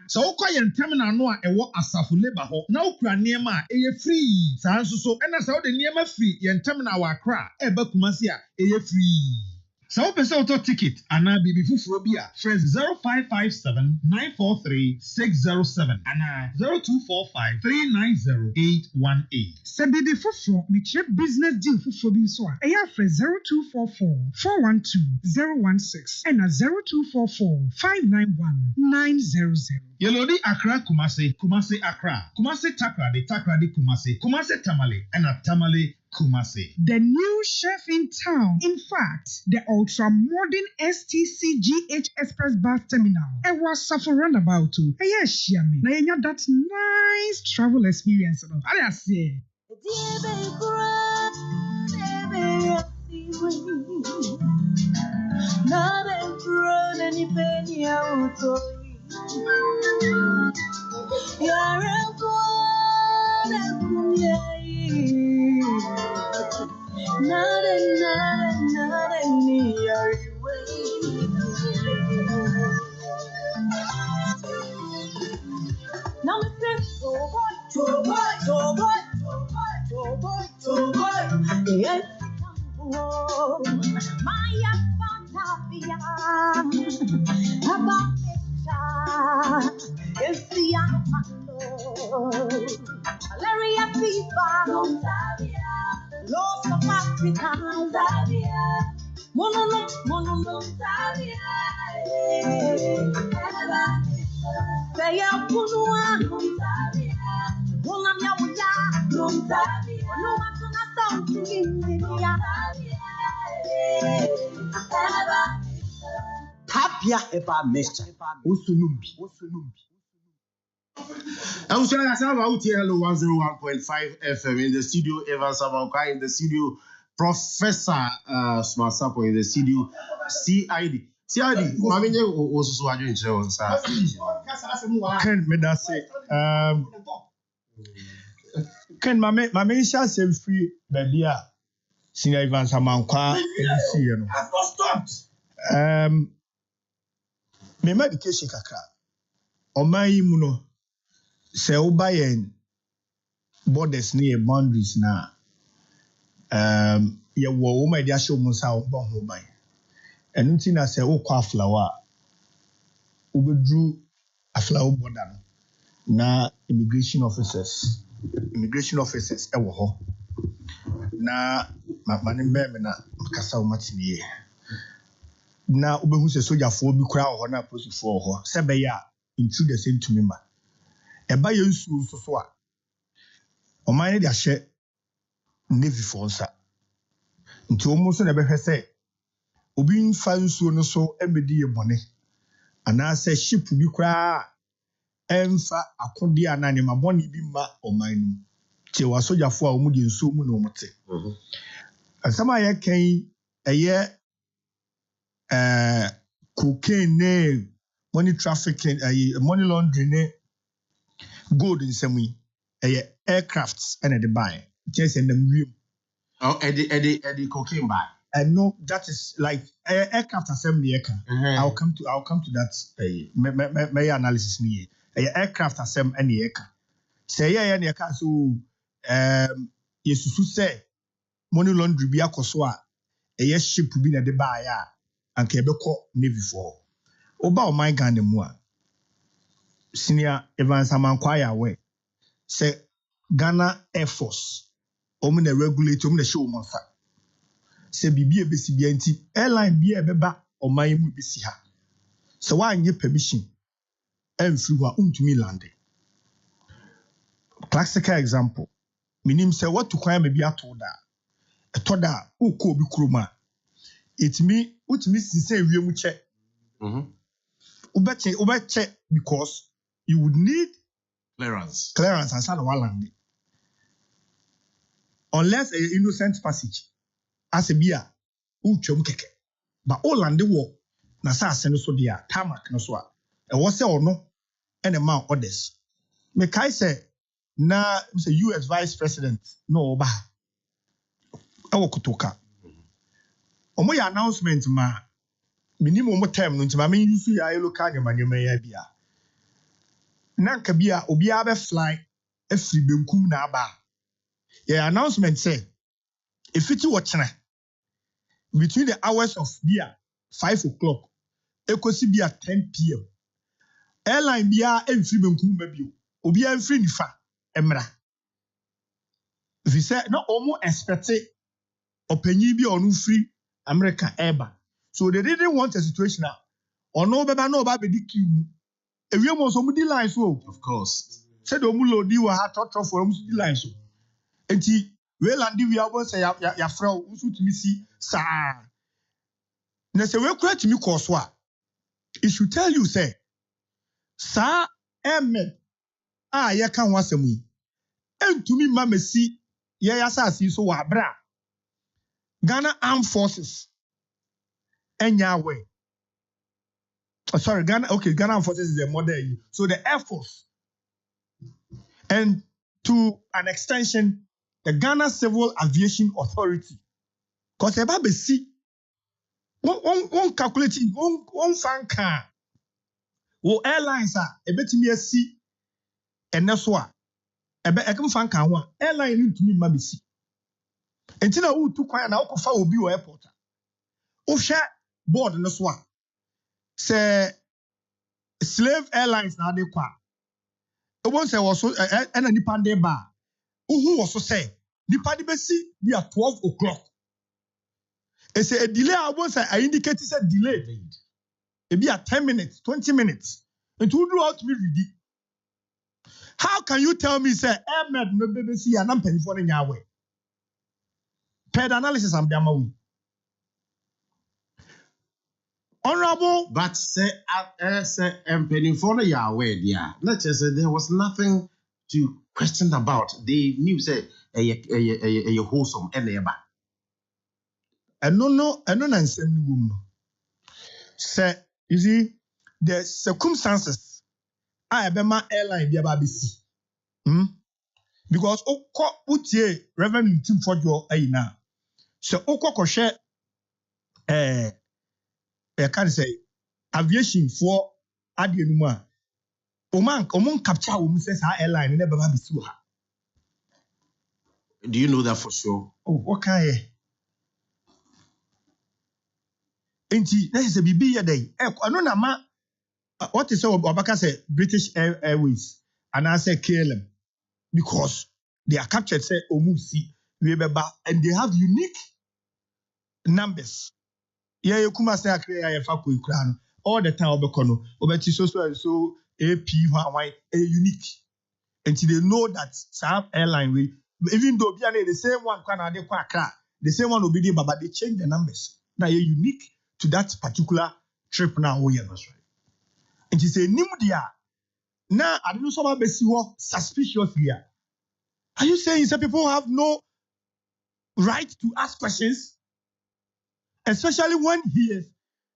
So quiet terminal no a asafu labor ho. Now Kranema free. So and as how the Niema free yen terminal wa cra eba kumasia free. So open auto ticket and now be before Frobia. Friends 0557 943 607 and 0245 390 818. Sɛ bibi foforɔ mekyerɛ business deal foforɔ bi nso a ɛyɛ afrɛ 0244 412 016 ɛna 0244 591 900. Yelodi Accra Kumasi, Kumasi Accra, Kumasi Takrade, Takrade Kumasi, Kumasi Tamale, and a Tamale Kumasi. The new chef in town. In fact, the ultra-modern STCGH Express Bus Terminal. It was suffer roundabout too. Yes, Shami. Now you that nice travel experience. I say. Lost of Africa, Mono, Say a Punua, Wonam Yawa, no one sound to me. Happy about Mr. Usunumbi. I'm sure that's about HELLO101.5 FM in the studio. Evans Sabanka in the studio. Professor Smart Sapo in the studio. CID. Mami was so doing so. Ken me that say. Ken mami shall say free baby. Senior Evans Sabanka in the studio. I've not stopped. Me medication kakra. Omayi muno. Sɛ woba yɛn borders ne yɛ boundaries na yɛwɔ wo ma de ahyɛ mu nsa wobɔ ho ban ɛno nti na sɛ wokɔ aflawa a wobɛduru aflawa border no na immigration officers ɛwɔ hɔ na mane mbɛn me na kasa wo matenie na wobɛhu sɛ sogyafoɔ bi koraa wɔ hɔ na apolisifoɔ wɔ hɔ sɛ bɛyɛ a intruders ntumi ma eba ye nsuo nso so a ɔman de ahyɛ navy for nsa nti ɔmo nso na bɛhwɛ sɛ obi mfa nsuo no so embedi ye bɔne anaasɛ ship bi koraa ɛmfa akode a na ne ma bɔne bi ma ɔman no tie wa sogyafo a ɔmo de nsuo mu na ɔmo te asɛm a yɛkan ɛyɛ cocaine ne money trafficking money laundering ne gold in some way, aircrafts and the buy just in the museum. Oh, Eddie cocaine buy. I know that is like aircraft assembly. I'll come to that. My analysis me. Aircraft assembly any eka. Say any eka so yesusu say money laundry bi akoswa ship bi na de buy ya and kebeko navy for. Oba o my Ghana mu a Senior Evans Samankwaya way say Ghana Air Force omu na regulate omu na show monfa say bibi ebesi bia nti airline bia ebeba oman mu besi ha so wa anye permission emfiri ho a untumi lande classical example minim say what to kwan me bia to da etoda ukọ obi kroma etimi utimi sise wiem che ubeche because you would need clearance and start one land. Unless a innocent passage, as a beer, uchum keke. But all land the war, na sa send so dear, tamak no swa. A was or no, and amount others. Mekai say, na the US Vice President, no ba. Awo kutoka. Omo ya announcement ma, minimum time, no to me use ya local ya bia. Nanka bia obi abe fly efri benkum na aba. Your announcement say if it watchna between the hours of beer 5 o'clock, ekosi beer 10 p.m. Airline beer free benkum mabio. Obi free nifa emra. If you say no almost expected opinion be on free America eba. So they didn't want a situation now. Or no beba no ba be di queue. If you want some di line so. Of course. Said omulo di wa ha trot for di line so. Enti we landi we abon say ya fra usu timi si sa. Na say we kura timi course wa. It should tell you say sa emed ye kan wasem yi. Entumi ma mesi ye asasi so wa bra. Ghana Armed Forces Ghana Armed Forces is a model. So the Air Force and to an extension the Ghana Civil Aviation Authority. Because eba be see one calculating one fan car wo airlines ebetimi asi eneso a ebe ekem fan car ho airline ni ntumi ma be see. Entina wo tu kwan na wo fa obi wo airport. Wo hwe board no so a say slave airlines na de kwa. E won say wo so ena nipa de ba. Uhu wo so say nipa de be see be at 12 o'clock. E say a delay I won say I indicate say delay. E be at 10 minutes, 20 minutes. And to do out me ready. How can you tell me say Ahmed no be see an ampen for the nyawe? Per the analysis am damawi. Honorable, but say penny for the Yahweh, yeah. Let's just say there was nothing to question about. They knew say a wholesome and neighbor. And no nsem ni no. Say you see the circumstances I bema airline bi aba besi. Because okọ utie revenue team for your na. So okọ kohwe can say aviation for adie no mu a omon capture wo say sa airline na baba besi ha. Do you know that for sure? Oh, what can you? Enti na say bibi ye dey ano na ma what is Obaka say British Airways and I say KLM because they are captured say omusi we beba and they have unique numbers. Yeah, you kuma say akre ya fa ko ikura no all the time obeko no obeti so AP why unique. Until they know that some airline will even though be the same one kwa na de kwa Accra the same one will be there but they change the numbers. Now you're unique to that particular trip now we are not right. And she say nimdia now I don't know some besi wo suspicious here. Are you saying some people have no right to ask questions? Especially when he is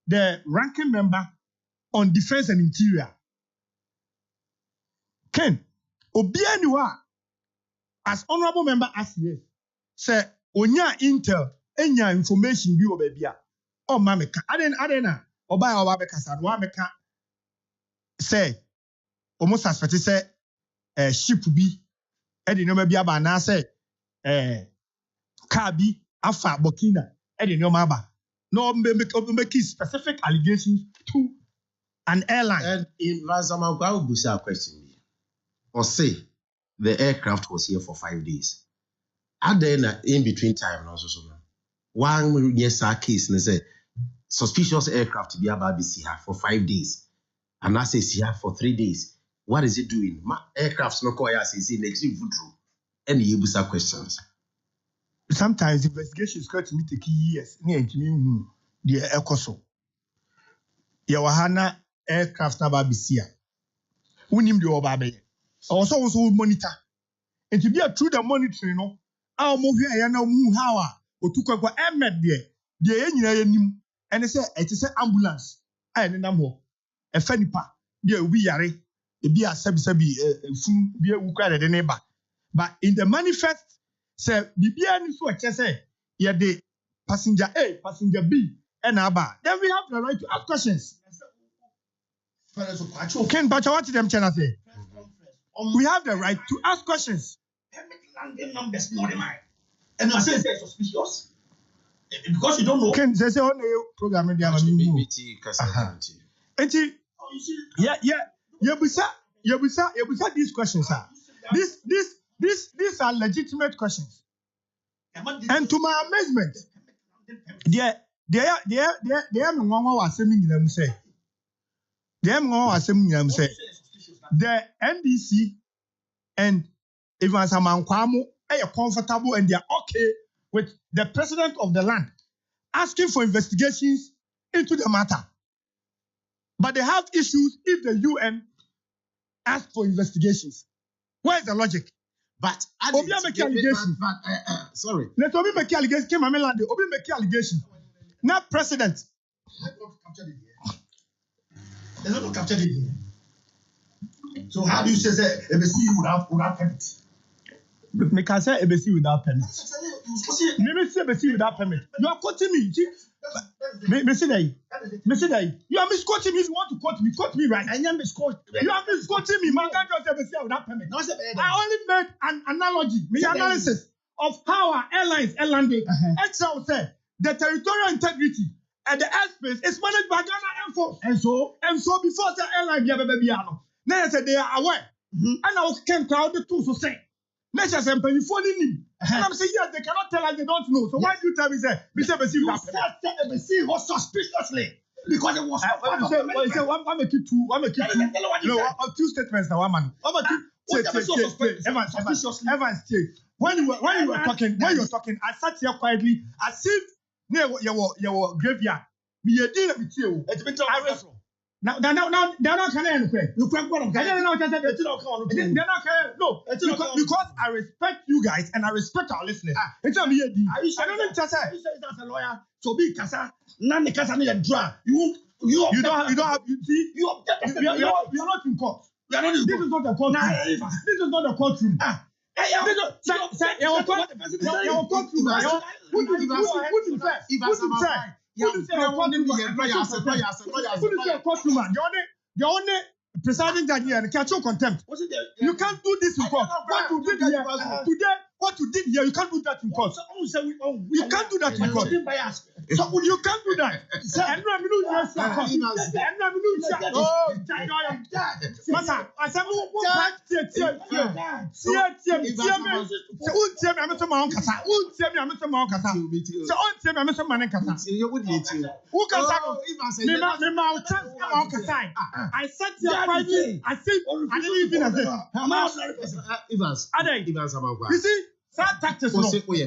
the ranking member on defense and interior. Ken, Obianiwa, as honorable member as he is, say, Onya intel, enya information bi obebia. Oh, mameka, adena, oba wabeka sad, wameka, say, almost suspect say, ship bi, edi no mebia ba na say, car bi, afa Burkina, edi no maba. No, make specific allegations to an airline. And in Razamagwa, will be a question. Or say the aircraft was here for 5 days. Are there in between time also so one yes case and say suspicious aircraft be about here for 5 days. And I say here for 3 days. What is it doing? My aircraft's not quite as easy next to any Ibusa questions. Sometimes investigations got to me take years. Near me, the Ecoso. Yawahana aircraft na babisia. Unim the obabe. Also monitor. And to be a through the monitoring, no, our movie I know how or took a Ahmed there. The engineer and they say it is an ambulance. I don't know. A fenipa. There will be yare. It be a sabi fun be a ukra the neighbor. But in the manifest, say Bibia ni so a say yeah the passenger A, passenger B, and Abba. Then we have the right to ask questions. Ken Bacha, what did them channel say? We have the right to ask questions. Permit landing numbers, not mine. And I say it's suspicious. Because you don't know. Can say on the program in the Yabusa these questions, sir. These are legitimate questions. And to my amazement, the NDC and Evans Amankwamo are comfortable and they are okay with the president of the land asking for investigations into the matter. But they have issues if the UN asks for investigations. Where is the logic? But sorry. Let Obi make allegation. Came Amelande. Obi make allegation. Not president. There's not captured it here. So how do you say ABC without permit? Me can say ABC without permit. Me say ABC without permit. You are quoting me. Me say that. You are misquoting me. If you want to quote me right. I am misquoting. You are misquoting me. Man can't just say ABC without permit. I only made an analogy, analysis of how our airlines are landing. Extra said the territorial integrity and the airspace is managed by Ghana Air Force. And so before the airline now I said they are aware. And I came crowd the two so say. Let's just say and I'm saying yes, they cannot tell us they don't know. So why do you tell me say Mr. Besi was suspiciously because it was one make it two. No, two statements now, one man. Evans, when you were talking, I sat here quietly as if near your graveyard. Me a deal with you. It's been now, can I because I respect you guys and I respect our listeners. It's a me. I don't just say as a lawyer. So be casa. None the casa need a draw. You don't have. You see. You are not in court. We are not in court. This is not a court. This is not a courtroom. The only presiding judge here and catch your contempt. You can't do this in court. What you did here today, what you did here, you can't do that in court. You can't do that in court. So you can't do that. I said quietly. I said I didn't even you see, that tactics no. We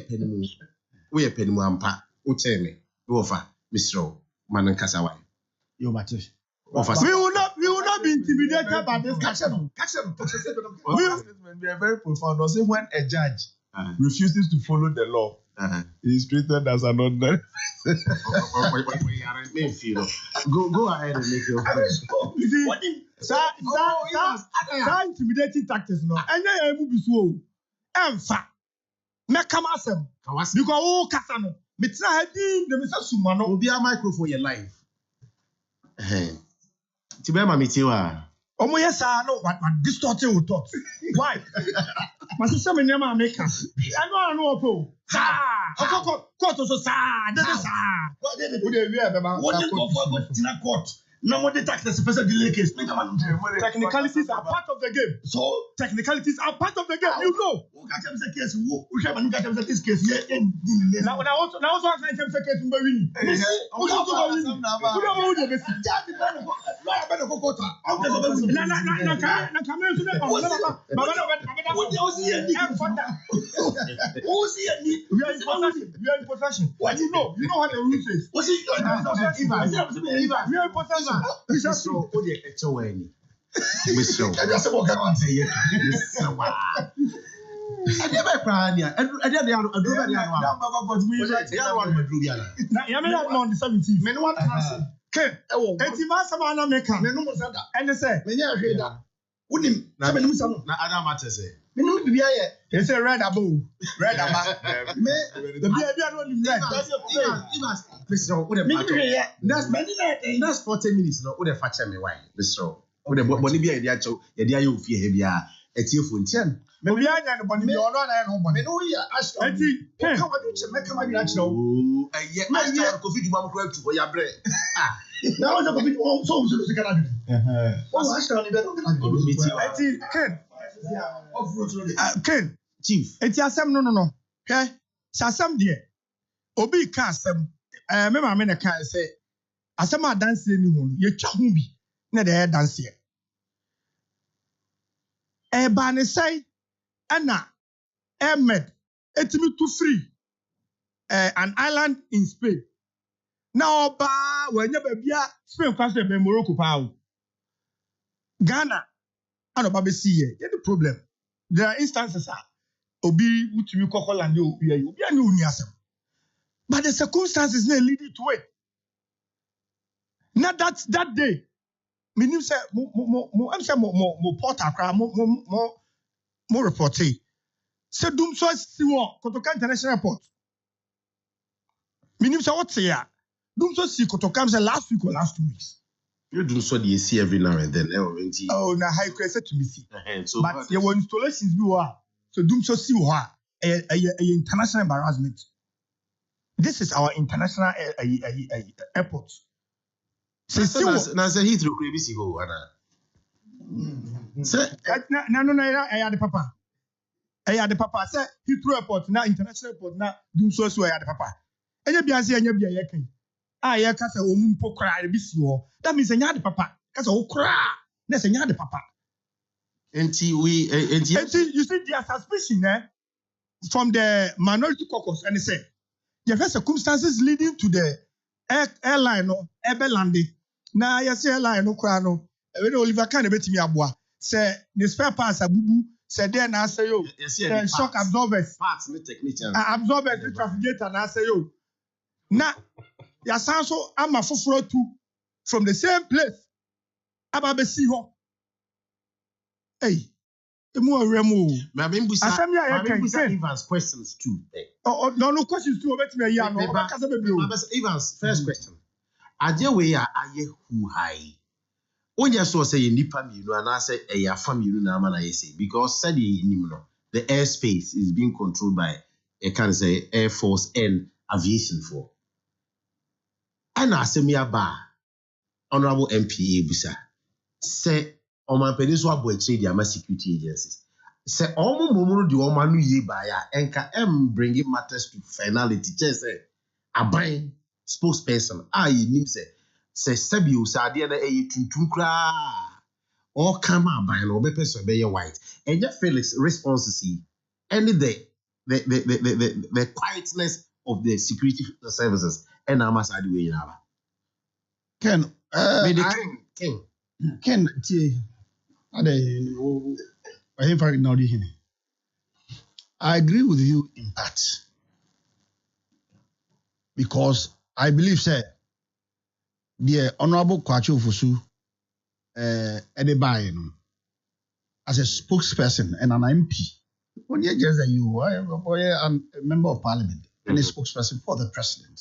are penny ampa. Uteme. Offer Mr. Manankasawai. We will not be intimidated by this. Catch them. We are very profound. Also, when a judge refuses to follow the law, he is treated as an ordinary. Go ahead and make your point. That intimidating tactics, no. And then I move so. Emfa. Mekamasem. Because oh, Kasano. Mitra heading the Mr. Sumano. Will be a microphone your life. Tibema Mitiwa. Oh, yes, I know what distorting will talk. Why? My sister, my name, America. I don't know. Court also, sir. What did we have about court? No more the taxes, delay case. Technicalities are part of the game. So technicalities are part of the game. You know. Who got the case? Who got this case? Now also I can say case in Barini. We are in possession. What you know? You know what the rules is. What's it? We are in possession. It's a red above. Red above. That's 40 minutes. No, would have fetched me wine, Mr. Would have Bolivia, you fear heavier. etie fontian Obi anya no bɔne bi ɔno na no bɔne. Me no ya Ashton. Eti, Ken. Ka wadu che meka ma dwira kyerɛ wo. oh eye master kofi dwuma mkra tu ho ya bre Na o na ko bi so so kana dwira. Oh Ashton ni be no kana dwira. Eti, Ken. Ken. chief Eti asɛm no. Hwɛ, sɛ asɛm deɛ obi ka asɛm. Me maame na ka sɛ asɛm a danseɛ ni ho no yɛtwa ho bi na de ɛyɛ danseɛ. Ba ne sɛe ɛna Ahmed etimi to free an island in Spain. Na ɔba wanya babia Spain kwa so be Morocco pa o. Ghana ana ɔba be see here. The problem. There are instances obi wutumi kɔ Holland obi ani uni asɛm. But the circumstances na lead to it. Now that day, meaning say mo port akra mo reporting. Say dum so si wo Kotoka International Airport. Meaning say what say ya? Dum so si Kotoka say last week or last 2 weeks. you do so the see every now and then Oh, na high credit to me see. so But there were installations we were. So dum so si wo a international embarrassment. This is our international airport. say na say he through crazy go ana say No, I had the papa. I had the papa. Say Heathrow Airport na international airport na dum so I had the papa. Enya bia say enya bia ye kan. Ye ka say omu mpo kra bi si ho. That means enya the papa. Ka say o kra. Na say enya the papa. enti You see their suspicion from the minority caucus and they say there are circumstances leading to the airline no ebe landing. Na yes airline no kra no. We Oliver kan betimi aboa. Say the spare parts abubu. Say there na say yo. Shock absorbers. parts the technicians Absorbers the trafficator na say yo. Na ya sanso ama foforo tu from the same place. Aba be see ho. Hey. Emu awremo. me abembusa Asem ya ye kan say Evans questions too no questions too obetimi ayi no ka say be o. Evans first question aje we ya aye who high onye so say nipa mienu ana say eya family na ama na yesi because said nim no the airspace is being controlled by a can say Air Force and Aviation for ana asemia ba honorable MPA busa say oman peniso abo echi di ama security agencies say omo momo di omo anu ye ba ya enka bringing matters to finality just say aban spokesperson nim say sabio sade na tuntum kra all come aban no be person be white and just Felix responses any the quietness of the security services and amasade we yaba Ken, me the king tie I agree with you in part because I believe say the Honorable Kwachu Fusu Edebaye as a spokesperson and an MP. When you just you are a member of parliament and a spokesperson for the president.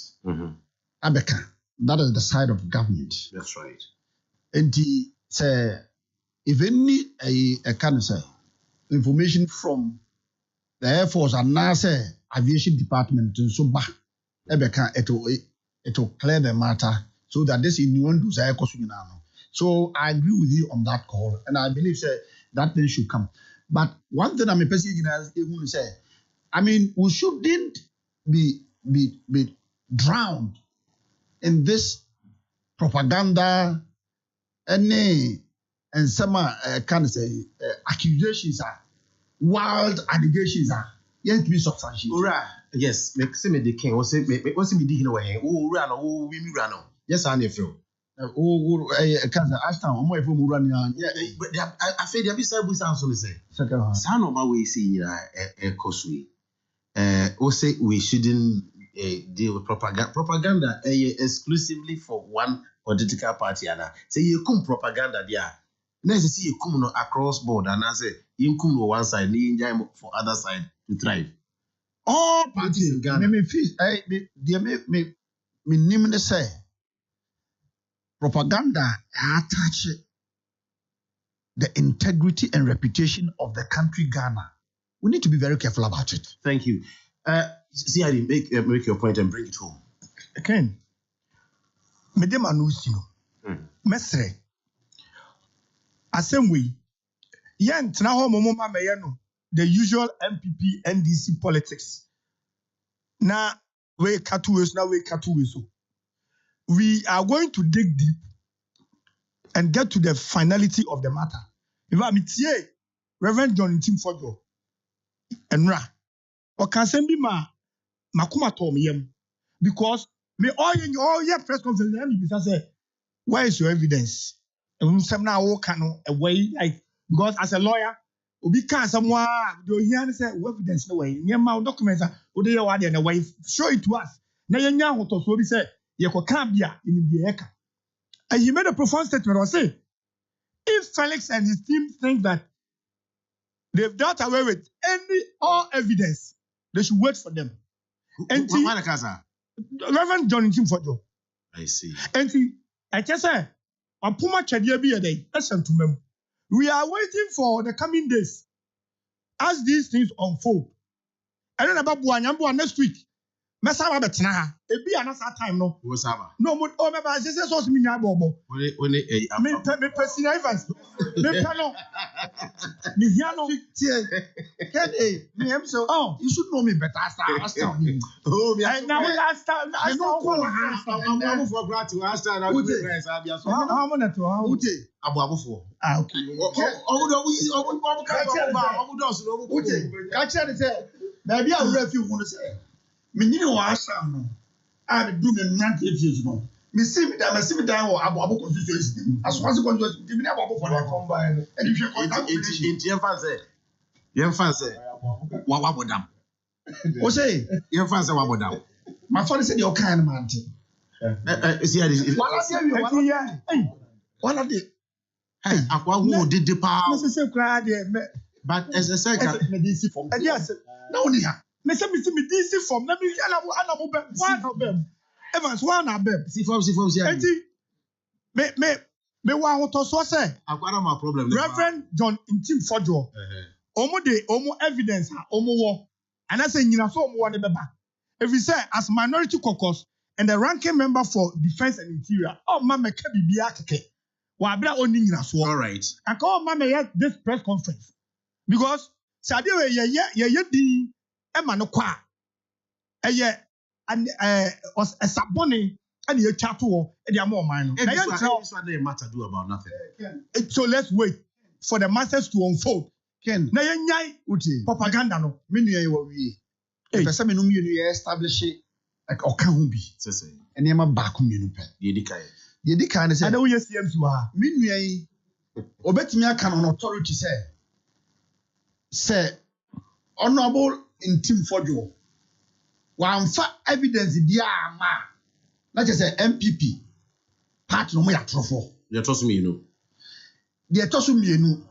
Abeka, that is the side of government. that's right And he say if any a can say information from the Air Force and NASA Aviation Department to so back it will clear the matter so that this in one do say so I agree with you on that call and I believe say that thing should come. But one thing I'm a person even say, I mean, we shouldn't be drowned in this propaganda and some kind of say accusations are wild allegations are yet to be substantiated. ora yes me say me the king o say me di hino we hen o ora no o wi mi ora no yes I na feel Cancer, Ashton, I'm waiting for Murani. but I feel there be some sounds on say san o ma we say e kosui o say we shouldn't deal with propaganda exclusively for one political party ana say you come propaganda there na say see you come no across board and I say you come no one side ni enjoy for other side to thrive all parties in Ghana Me feel me name say propaganda attach the integrity and reputation of the country Ghana. We need to be very careful about it. Thank you. See, I make your point and bring it home. Again, Medema Nusino, Mesre, Assembly, Yant now Momoma Mayano, the usual MPP NDC politics. Now, we cut to us, now we cut to us. We are going to dig deep and get to the finality of the matter. If I'm here, Reverend John Tim Fojo, and Ra, or can send me Makuma Tomiyem, because me all your press conference, and say, where is your evidence? And some now can away like because as a lawyer, Obi can someone do hear and say, evidence no way. Near my documents are Ode Wadi and away, show it to us. Now you know what we say, you can't be in the Eka. And he made a profound statement or say, if Felix and his team think that they've dealt away with all evidence, they should wait for them. And Reverend John Tim Fojo. I see. And I just say, Apuma Chadia be a day. Listen to them. We are waiting for the coming days as these things unfold. I don't know about Buanyambu next week. Mesaba betna e bi anasa time no Wo saba. no mo o me ba se so mi nya bobo When me personal events me pano me here no Can me am so you should know me better as oh, me now last time I know know I'm for grat to ask that we guys have your so how many to how Ute abuabufo. okay Obudo catch it say baby I will feel want to say me need to ask no I do me not if no me see me down abo constituency as once constituency me abo for the combine and if you contact Yem fancy wa bodam. o say Yem fancy wa bodam. my father said your kind man See one of the akwa hu dede pa. me say cry there But as a second, me DC form yes no only her me say me DC form na me ana mo be one of them Evans one of them see form see. enti me wa hoto so say Akwara my problem. Reverend John Tim Fojo omo evidence ha omo wo and I say nyina so omo wo ne beba if you say as minority caucus and the ranking member for defense and interior ma me ka bibia keke wa bra oni nyina so All right. I call ma me this press conference because sade we ye di e ma no kwa eye and was a sabone and ye chat wo e di am o man no This one they matter do about nothing. so let's wait for the masses to unfold Ken na ye nyai Ute propaganda no me nua yi wo wie e pese me no me nua ye establish like oka ho bi Say. ene ma ba ko me no pe Yedikai. ye di kan say ada wo ye CMC wa me nua yi obetimi aka no authority say honorable in Tim Fojo wamfa evidence dia ama na je say MPP part no mo ya trofo You trust me, you know. de toso mienu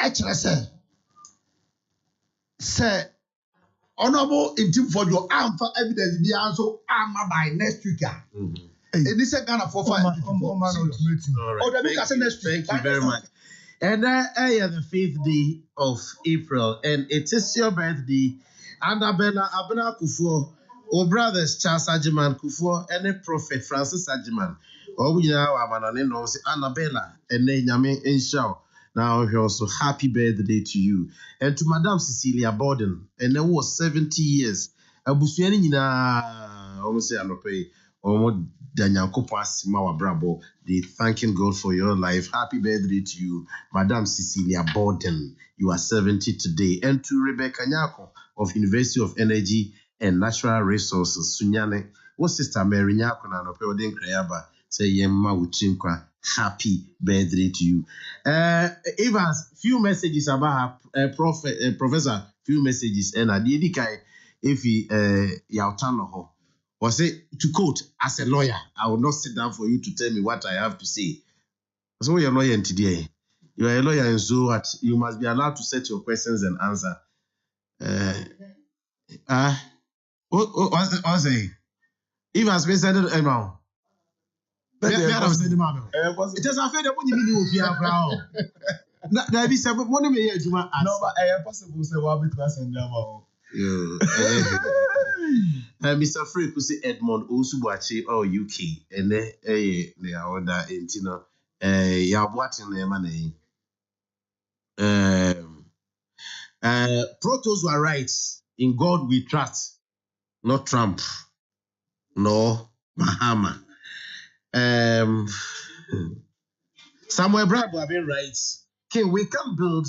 e kire say honorable in Tim Fojo amfa evidence dia so ama by next week and this Ghana for five All right. Thank you very much. And the 5th day of April, and it is your birthday. Annabella Abena Kufuor, or brothers Charles Ajiman Kufuor, and the prophet Francis Ajiman. Oh, we now have an name Annabella, and then Yame Inshaw. Now, also happy birthday to you. And to Madame Cecilia Borden, and there was 70 years. Abusuani na almost say Anope, or Brabo, they thanking God for your life. Happy birthday to you, Madame Cecilia Borden. You are 70 today. And to Rebecca Nyako of University of Energy and Natural Resources, Sunyane, what sister Mary Nyako na Anope Odin Krayaba, say Yemma Uchinkwa. Happy birthday to you. Evans, few messages about Professor, few messages, and I did if he Yautano. Or say, to quote, as a lawyer, I will not sit down for you to tell me what I have to say. So you're a lawyer today. You are a lawyer, and so what? You must be allowed to set your questions and answer. What say? Evans, we said it now. It is afraid that when you mean you feel proud. There be some money me here, Juma. No, but I possible say what between us and Jama. Mr. Free could say Edmond Osubachi or UK, and they are order in Tino. Ya watching their money. Protos were right. In God we trust, not Trump, nor Mahama. Samuel Brabo have been right. Okay, we can build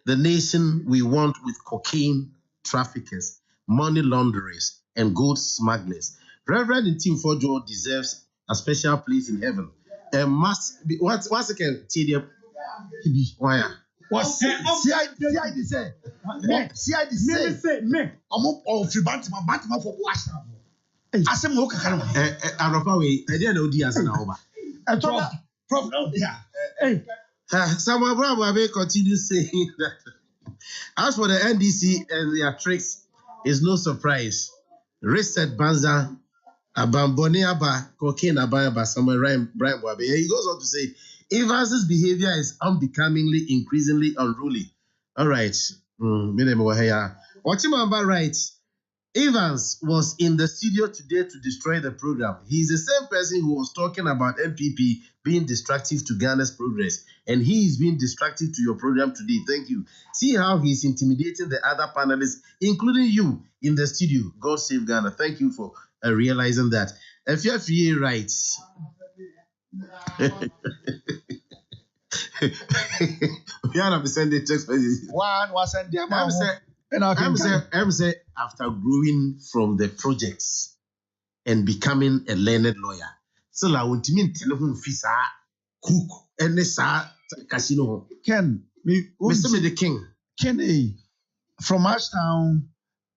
the nation we want with cocaine traffickers, money launderers, and gold smugglers. Reverend Tim Fojo deserves a special place in heaven. Must be once again, TDM. Why? What's CID say? CID say me. I'm up of Bantima for Washington. I said, "Look at him." I didn't know Diaz now. Prof, no, yeah. Samuel Bravo Abe continues saying that as for the NDC and their tricks, is no surprise. Reset Banza, Abamboni Aba, Cocaine Ababa, Samuel Brian Wabe. He goes on to say, Evans's behavior is unbecomingly, increasingly unruly. All right. Watimamba writes, Evans was in the studio today to destroy the program. He's the same person who was talking about MPP being destructive to Ghana's progress, and he is being destructive to your program today. Thank you. See how he's intimidating the other panelists, including you, in the studio. God save Ghana. Thank you for realizing that. FFA writes. We are not sending text messages. One was sent there. I'm saying after growing from the projects and becoming a learned lawyer, so I want to mean telephone fisa cook and this casino. Ken, Mr. the King. Ken, from Ashtown,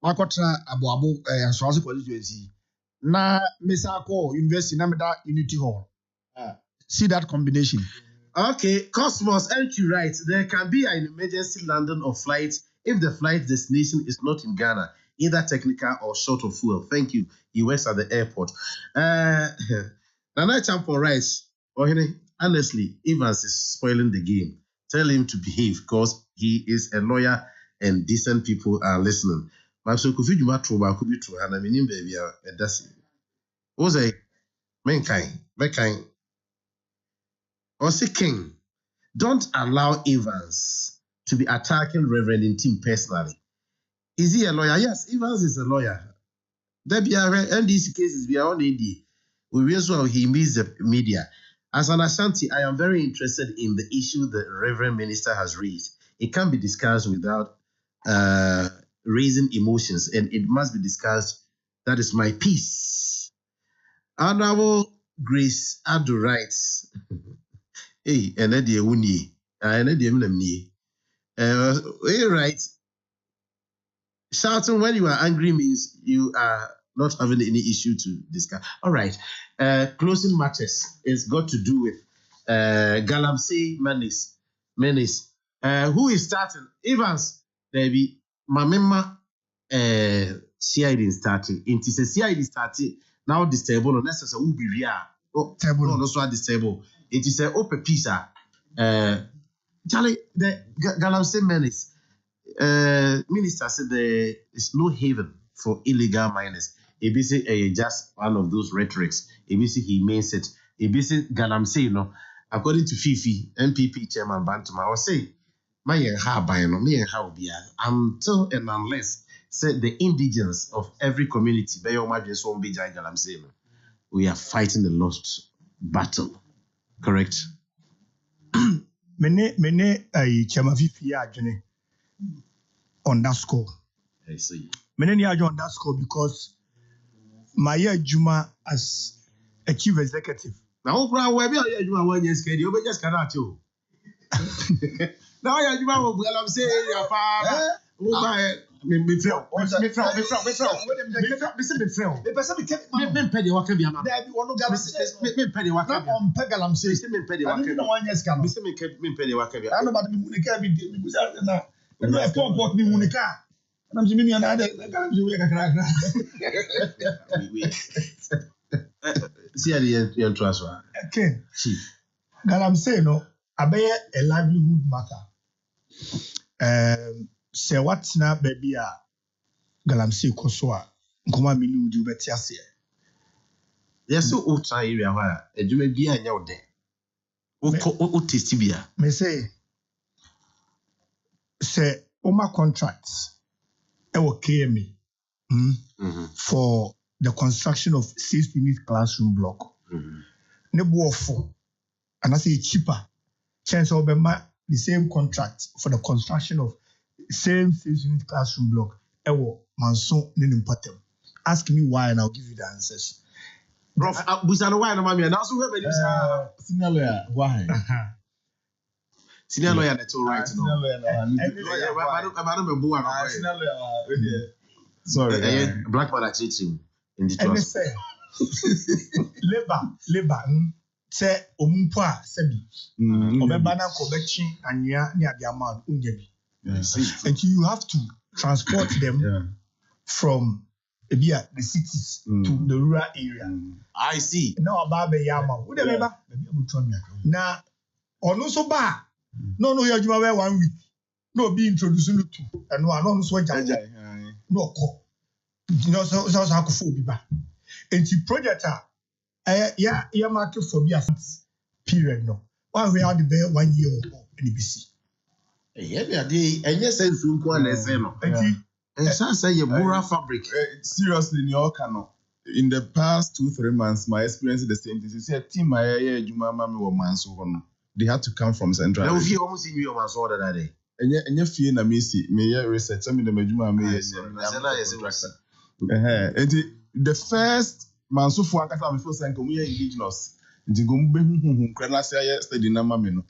Makotra Abu and Swazi constituency. Na Mesako University Namida Unity Hall. See that combination. Okay, Cosmos, aren't you right? There can be an emergency landing of flight if the flight destination is not in Ghana, either technical or short of fuel. Thank you. He works at the airport. Nana Champo writes, honestly, Evans is spoiling the game. Tell him to behave because he is a lawyer and decent people are listening. So could you match over could be true and I mean baby that's it. Was a mankind or say King, don't allow Evans to be attacking Reverend Tim personally. Is he a lawyer? Yes, Evans is a lawyer. There be NDC cases we are on AD. We realize he meets the media. As an Ashanti, I am very interested in the issue the Reverend Minister has raised. It can't be discussed without raising emotions, and it must be discussed. That is my piece. Honorable Grace Adu writes, hey, and then the Uni, and then the he writes, shouting when you are angry means you are not having any issue to discuss. All right. Closing matches is got to do with Galamsey Menace. Who is starting? Evans, baby. Mamema CID starting. It is a CID starting. Now this table, no necessary will be real. Oh, table. No, that's what this table. It is a open pizza. Charlie, the Galamsey Menace. Minister said there is no haven for illegal miners. ABC just one of those rhetorics. ABC he means it. ABC Galamsey, you know, according to Fifi, MPP chairman Bantama, I was saying, my ha by no me how be until and unless said the indigents of every community, by your margin so be Galamsey, we are fighting the lost battle. Correct? Mene chairman Fifi ajene on that score. I see. Many are on that score because my Juma as a chief executive. Now, where are you? 1 year schedule, you just cannot you. Now, you I'm saying, your father, me from. See the transfer. Okay. Chief. Galamsey no, abeye a livelihood matter. Say what's na baby a Galamsey kosoa. Nkoma mini udi ubeti ase. Yes, so ultra area where a jume be a yaw de. O testibia. Me say Oma contracts ewo KME for the construction of 6-unit classroom block. Ne bo ofo and I say cheaper. Chance obema the same contract for the construction of same 6-unit classroom block. Ewo manso ne nimpatem. Ask me why and I'll give you the answers. Prof, busano why no mami na so we be Senior lawyer, why? Senior lawyer that's all right no. Senior lawyer, sorry. Black man actually in the And they trust. say labor say omumpo a sebi obeba na ko bechi anya ne ade amount unye bi. And you have to transport them from the cities to the rural area. I see. Now about be yama. Who the labor? Na ono so ba. No you adwuma we 1 week. No be introducing you to and no so jaja. No ko. No so akofo bi ba. And the project yeah market for be a period no. One we had the bear 1 year or more in the BC. Yeah, and yes, and soon go and say no. And some say your Mura fabric. Seriously, in your cano. In the past 2-3 months, my experience is the same thing. You see, a team Juma Mami or Manso, they had to come from Central. Now, if you almost see me on my sword that day. And your fear na Missy, may research some in the Majuma may. The first Manso for Ankasa before Sanko, we are indigenous. The Gumbe, Kranasa, study Namamino.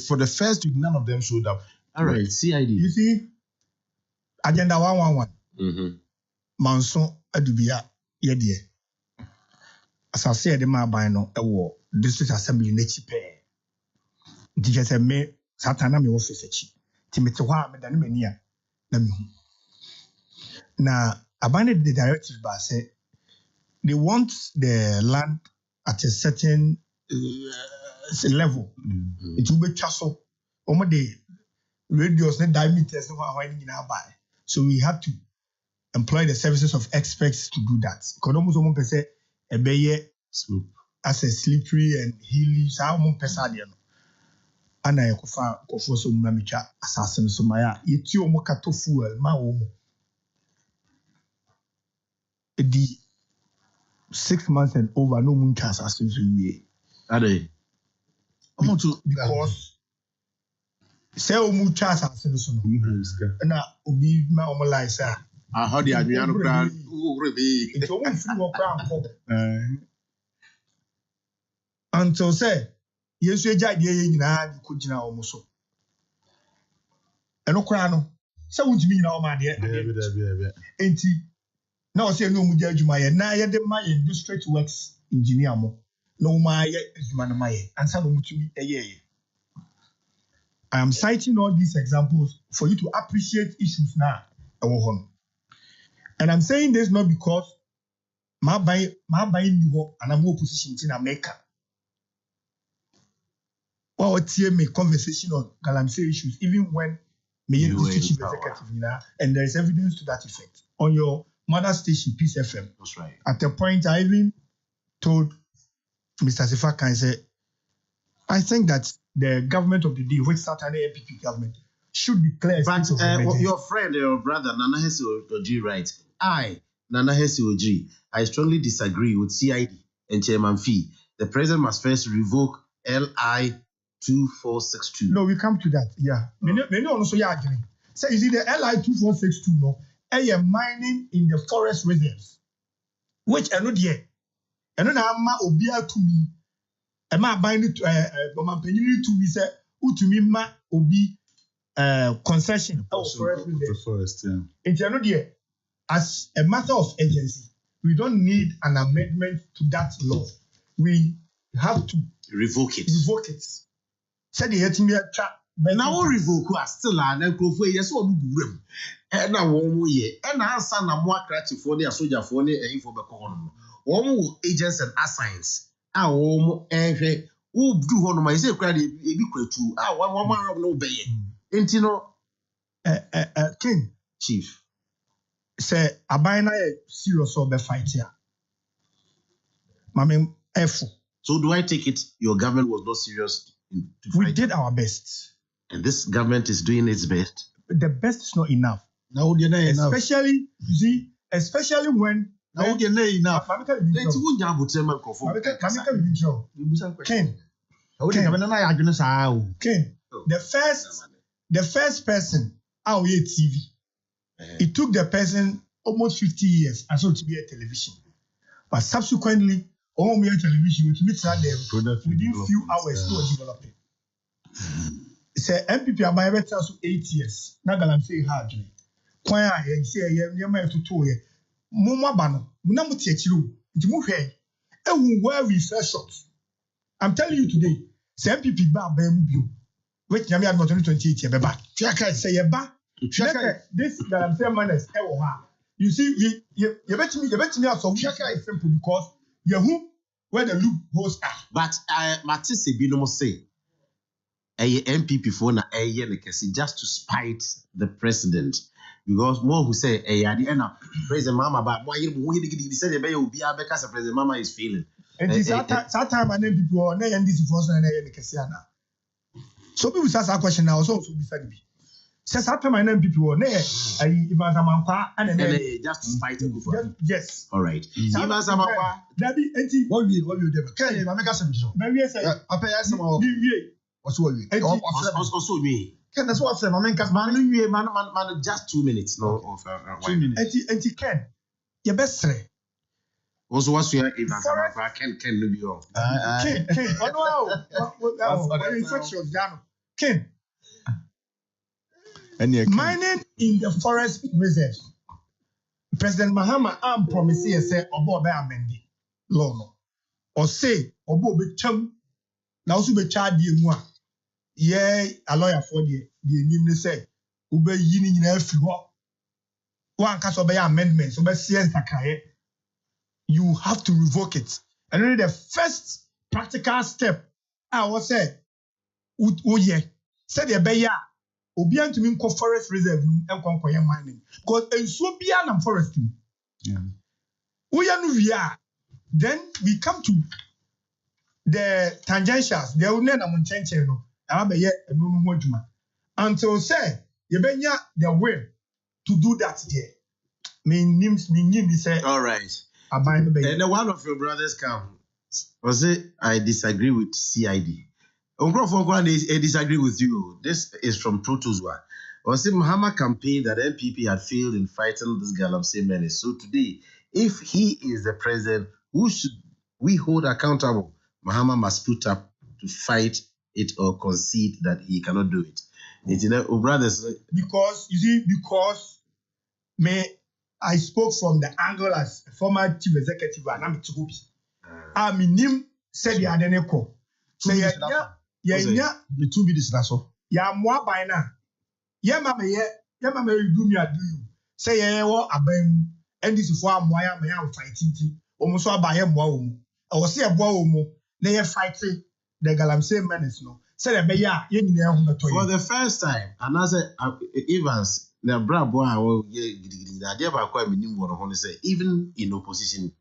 For the first week, none of them showed up. All right, CID. You see, Agenda 111. Manso Adubia, Yedie. As I said, the Mabino, a war, district assembly, Nechipe. Teacher said, me, Satana, me office, Timothy, Medania. Now, abandoned the directive by say they want the land at a certain level. It will be castle. The radius, the diameters, so we have to employ the services of experts to do that. Because almost per se a bay Slope as a slippery and hilly, so pesadian. And I could for some mamicha assassin so maya. It's your mokato fuel, my own. The 6 months and over, no moon chance assassins in me. Are they? Because say omu chance assassins. Na obi ma omalize I heard the Adriano brand. it's almost free crown. Until say yes, we judge ye na could na almost so. And no crown. So would you mean now, my dear? Ain't he? Now say no muja juma na ye de my district works engineer mo. No my juma my and some mutumi eye. I am citing all these examples for you to appreciate issues now. And I'm saying this not because my buying you and I'm more position in America. Or me conversation on Galamsey issues, even when me chief executive, and there is evidence to that effect. On your mother station, Peace FM. That's right. At the point, I even told Mr. Sifaka, I said, I think that the government of the day, which started the NPP government, should declare. But your friend, your brother, Nana Hesse Oji, right? Nana Hesse Oji, I strongly disagree with CID and Chairman Fee. The president must first revoke LI 2462. No, we come to that. Yeah. Many also agree. So is it the LI 2462? No, mining in the forest reserves, which I know there. I know now ma obia to me. Am I buying it? Mama penny to me say, to me ma obi concession forest, yeah. And you know there, as a matter of agency, we don't need an amendment to that law. We have to revoke it. Said the etimia chat. Now revoke was still an uncle for yes or room. And now 1 year. And I son a more cratty for the soldier for the for the corner. wɔn agents and assigns a wɔn ɛhwɛ wo do hɔ no ma yɛsɛ kura de ebi kwatu a wɔn arab no bɛyɛ nti no King chief say aban na serious or be fight ya mame F. So do I take it your government was not serious to We fight? did our best. And this government is doing its best. The best is not enough. Now they're not enough. Especially, you see, especially when Now they're not enough. Nti wo nya abotrema nkofo. Ken, the first person out here TV. It took the person almost 50 years and so to be a television. But subsequently, all mere television which meets them within few hours to develop it. Say MPP about 8 years. Now I'm saying hard. Kwaya ye say ye ma to ye. Mumma bano. Muna muti echiru. Nti mu hwe. Ewu where we fell short. I'm telling you today, say MPP ba mu bio. Wait, nyame admo 2028 ye beba. Fiaka say ye ba. Fiaka this that I'm saying manners e wo ha. You see you bet me so Fiaka is simple because you who where the loopholes are. But Matisse Binom say a MPP for na just to spite the president. Because more who say at the end of President Mama, but why you said the baby because President Mama is feeling. And this that time and then people are not this force and so people ask that question now, so be said. Says that time and then people are there, just to spite a good. Yes. All right. That be what we do. Can I make us some job? Maybe I say, I pay us some more. Also, me. Can that's what I'm saying. Man, just 2 minutes. No, 2 minutes. And can your best say. Also, what's your even can be on. Ken, infections, Ken. Mining in the forest reserves. President Mahama am promise say obo be amende law no. Or say obo be cham na also be charge mu a ye a lawyer for the enim say ube yi ni nyina afi ho. One case obe amendments obe see nsakaye. You have to revoke it. And only the first practical step I was say said the beya obian to me ko forest reserve and konkoye mining because enso bia na forest then we come to the tangentials the one na monchenchen no abeye enu ho adwuma until say you benya the will to do that there me say all right. And then one of your brothers come was it I disagree with CID. I disagree with you. This is from Protozwa. Was it Mahama campaign that MPP had failed in fighting this Galamsey menace? So today, if he is the president, who should we hold accountable? Mahama must put up to fight it or concede that he cannot do it. Brothers, because I spoke from the angle as former chief executive and I'm to hope. I mean, said the Adeneko. So yeah, the 2 minutes that's all. Yeah, more by now. Yeah, mama, you do me, I do you. Say, yeah, what about and this is why I'm fighting. Almost all by him, I was say a boy, they are fighting the Galamsey menace. No, say a bear, for the first time, and as Evans. The brand boy, even in opposition,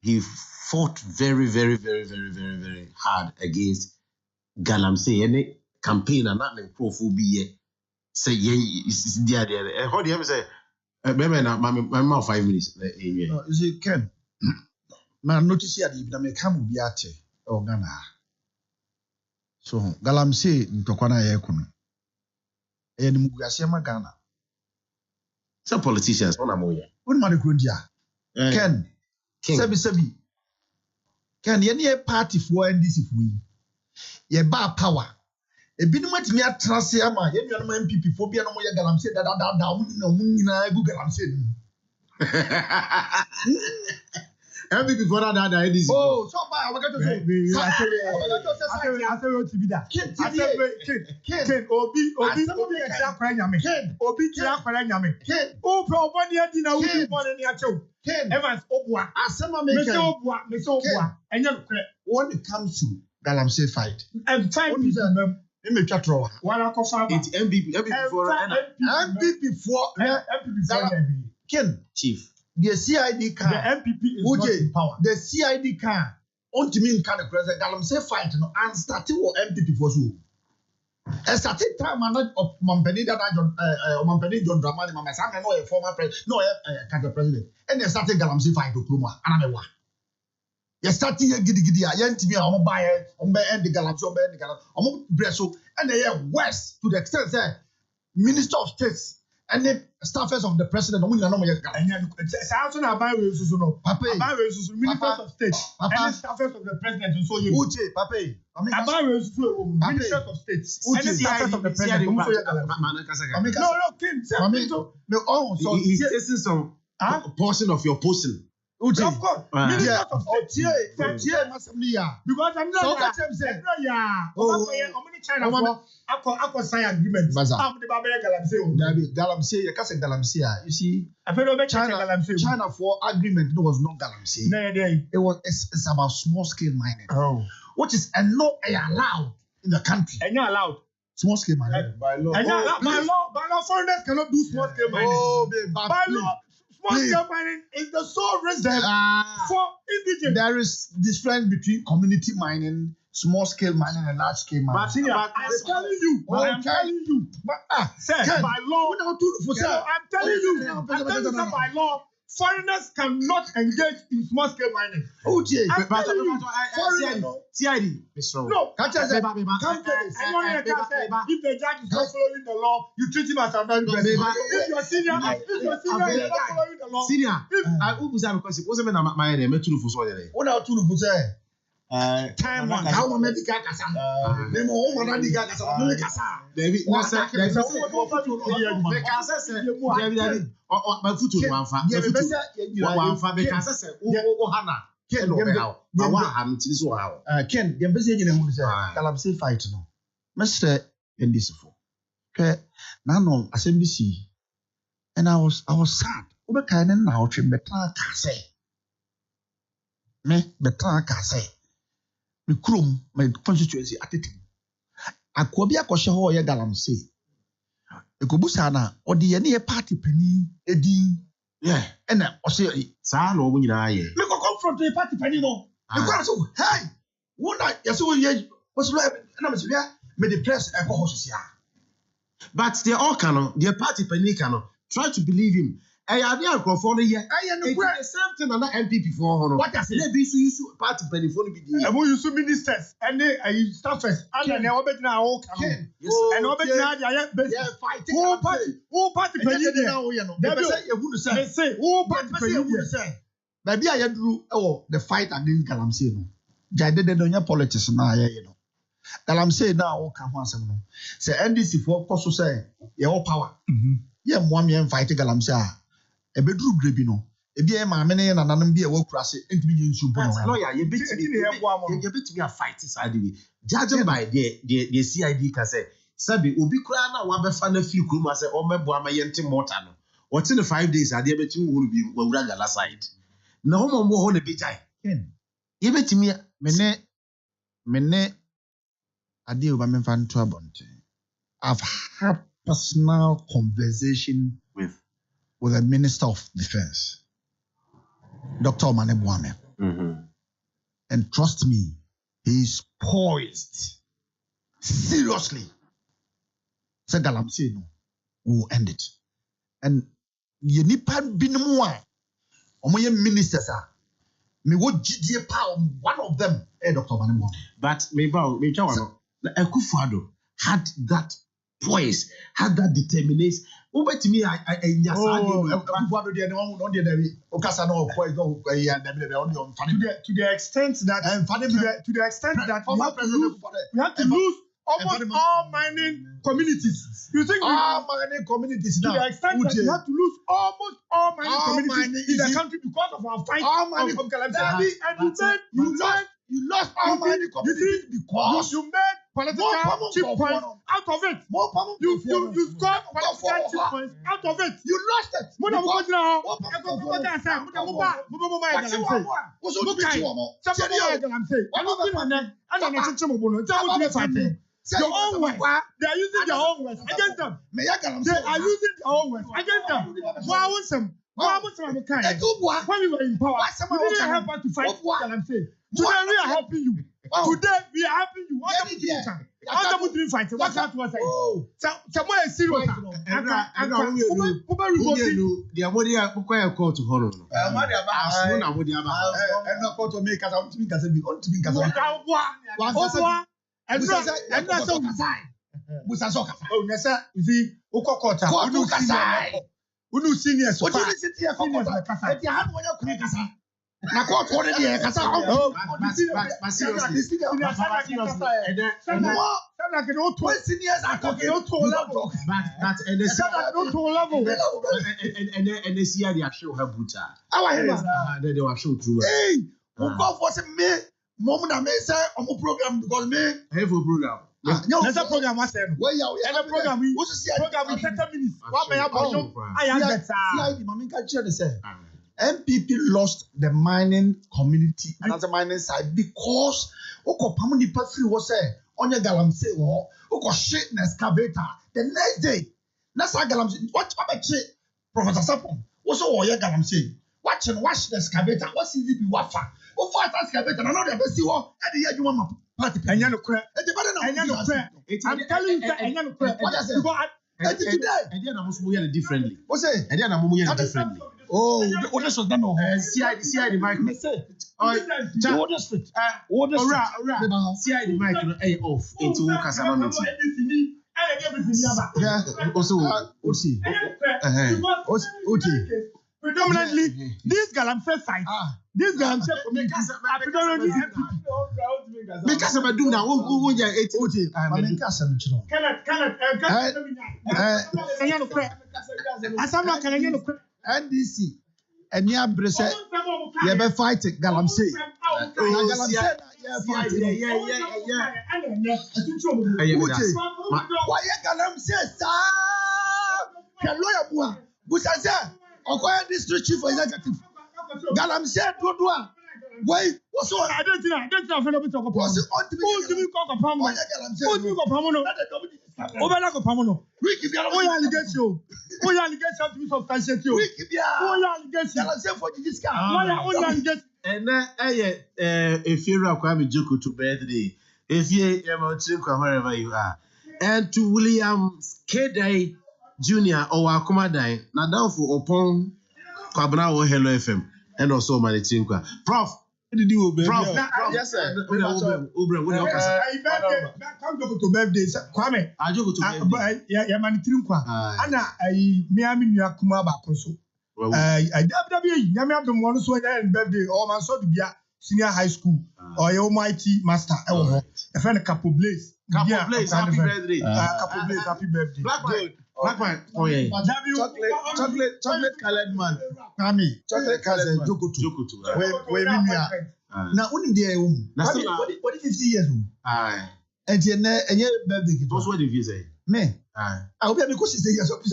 he fought very, very, very, very, very, very hard against Galamsey. Any campaign and not in pro-phobia. Say, yeah, how do you ever say, maybe my mouth 5 minutes. No, you see, Ken, man, notice here, the American be at or Ghana. So, Galamsey, Tokwana Yakuna. And Mugasiama Ghana. Some politicians, one among you. What am I going to Ken, Sebi. Ken, any party for this if we ye bar power. A bit much me at Trasiama, ye no MPP for Piano Galamsey that no Google I'm saying. MPP for that NDC. Oh, so I will get to say. I say what to be that. Kid, Obi, oh, probably I didn't know who born in your show. Evans, Obwa, Asema Miss Obwa, and you're when it comes to Galamsey fight, and time what is that? Let me chat through. One of It's MPP for MPP for Ken Chief. the CID car. The MPP is not in power. The CID car. On to me kind of president Galamsey fight no and starting with MPP for so. A starting time of Mampeni that Mampeni John Dramani, my son, no a former president, no a president, and they started Galamsey fight to Kruma, and I'm a you starting here giddy, I ain't me, I'm buy end the Galamsey, the Galamsey, I'm Bresso, and they are west to the extent that Minister of States and the staffers of the president, and Samson Abai will no, Papa, Ministers of State, and the staffers of the president, so you Uche, Papa, Abai will Ministers of State, and the staffers of the president. No, he's tasting some portion of your portion. Uche, of course, Ministers of State, because I'm not China for Akko sign agreement. I'm the Babel Galamsey. Galamsey, you can't say Galamsey. You see, China for agreement was not Galamsey. It's about small scale mining. Oh, which is not allowed in the country. And you're allowed small scale mining by law. By law, foreigners cannot do small scale mining. Oh, by law. Small scale mining is the sole reserve for indigenous. There is difference between community mining, small scale mining, and large scale mining. But I'm telling you, sir, by law, I'm telling you, by law, foreigners cannot engage in small scale mining. Okay, CID. No, if the judge is not following the law, you treat him as a very best. If you're senior, is not following the law. Senior, I always have a question. What's the matter? My name is Tulu Fuso. What are Tulu Fuso? Time one. How many cats? Nemo, what are the cats? David, no, sir. There's a my foot to one fat. One fat because Hannah. Ken, the embassy in the Galamsey fight. No, Mr. Indisful. Nano, SMBC. And I was sad. Over kind and now, trim better say. Me, better say. Me crum, my constituency at it. Akwabia Koshaho ya Galamsey. Ekobusana, or the any party penny, Eddie. Yeah, and I say, San or when I confront the party penny. No, hey, one night, yes, what's right? And I was here, made the press a horse. But they all cannot, their party penny cannot try to believe him. I are there for the year. I am the same thing and MPP for what I said. Be so party penny for the video. And you see ministers and they staffers and they are better now. And all better now they are fighting. Who party penny now? They say who party penny? Maybe I do the fight against Galamsey. No, Jade de donya politics na you know. Galamsey now o kan ho asem no. Say NDC for koso say ye all power. Ye mo am fight Galamsey a ebedru grebi no. Ebi e ma me ne nananom bi e wakura se entimi ye nsu bo no. Lawyer ye betimi a fight side we. Judging by the CID can say sabi obi kura na wa be fa na fi kuruma say o mebo ama ye ntem mortar no. What in the 5 days ade betimi wuru bi wura gala side. Na homo mo ho na bijai Ken ye betimi mene ade oba me fan to abonte. I've had personal conversation with the Minister of Defense, Dr. Omane Boame. And trust me, he is poised. Seriously. Said Galamsey no, we will end it. And ye nipa binumwa. Omoye ministers are. Me what GDA power, one of them, Dr. Omane Boame. But me Akufo had that poise, had that determination. To the extent that we have to lose almost all mining communities. You think all mining communities now? To the extent that you have to lose almost all mining communities in the country because of our fight. All mining communities. And you lost all mining communities because you made political cheap points out of it. You scored political cheap points out of it. You lost it. Your own words. They are using their own words against them. They are using their own words against them. When we were in power, we didn't help us to fight. Today we are helping you. Today we are helping you. What are you doing fighting? What's that? Someone is serious. Na court order the kasa seniors are talking level. And they see how they show her buta. They were show through. Hey, who go for some me? Mom na me say on program because me have a program. There's a program I said. Where you are program we program in 30 minutes. What may happen? I am better. Maminka chair they say. MPP lost the mining community and as a mining side because Oko Pamuni Patri was say on your galamsey or Oko shit and excavator. The next day, Nasa Galamsey, what about Professor Sapon? Also, or your galamsey. Watch and wash the excavator. What's easy be wafa? What fight excavator? Another best you want at the year you want party. And you're no crap. I'm telling you, and you're no crap. What I said today. And then I'm moving differently. What's it? And then I'm moving differently. Oh, what is that? No, CID mic. Order street. CID mic off into Kasama meeting. Yeah, also, predominantly, these Galamsey sites, these Galamsey communities are predominantly MPP. Because I'm doing that, who are 80? NDC and near Bresse, you ever fight Galamsey. Why Galamsey, sir? Busaza, Okoye district chief executive. Galamsey, Dodua. Why? What's all? I don't know. What's it on to me? Who's doing Coca-Cola? Who's doing Coca-Cola? Over Coca-Cola. We keep your own allegation. Who allegation to be substantiated? We keep your own allegation. Galamsey for the discount. Own allegation. And if you're a Kwame Joko to birthday, if you're wherever you are, and to William Kedai Junior or Akumadai, Nadalfo upon Kwabna or Hello FM, and also Manitinkwa. Prof, what did you do, Prof? Yes, sir. Come to birthday, Kwame. I go to birthday. Yeah, Manitinkwa. Anna, I Miami Kumaba Conso. WWE, Yamia don't want to swear and birthday, or man saw to be a senior high school or your mighty master. A friend, a couple blaze. Happy birthday. Couple blaze, happy birthday. Blackman. Oh, yeah. Chocolate colored man. Kwame, chocolate colored Joko. Where now, only there. What is 50 years old? Aye. And your birthday. What's what if you say? Me. Aye. I will be because 60 years old.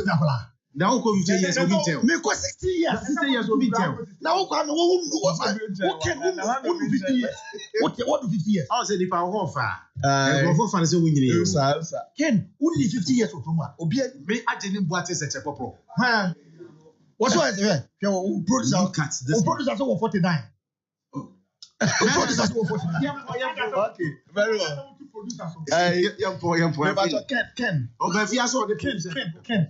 Now, 50 years will be tell. Me ko 60 years. 60 years will be tell. Now, Kwame, what can 50 years? What do 50 years? I say the power of far. Go for say winning. Ken, only 50 years old. Obi me I didn't buy such a proper. What's what? Producer 49. Producer 49. Okay, very well. Ken. Oh, but if you saw the Ken,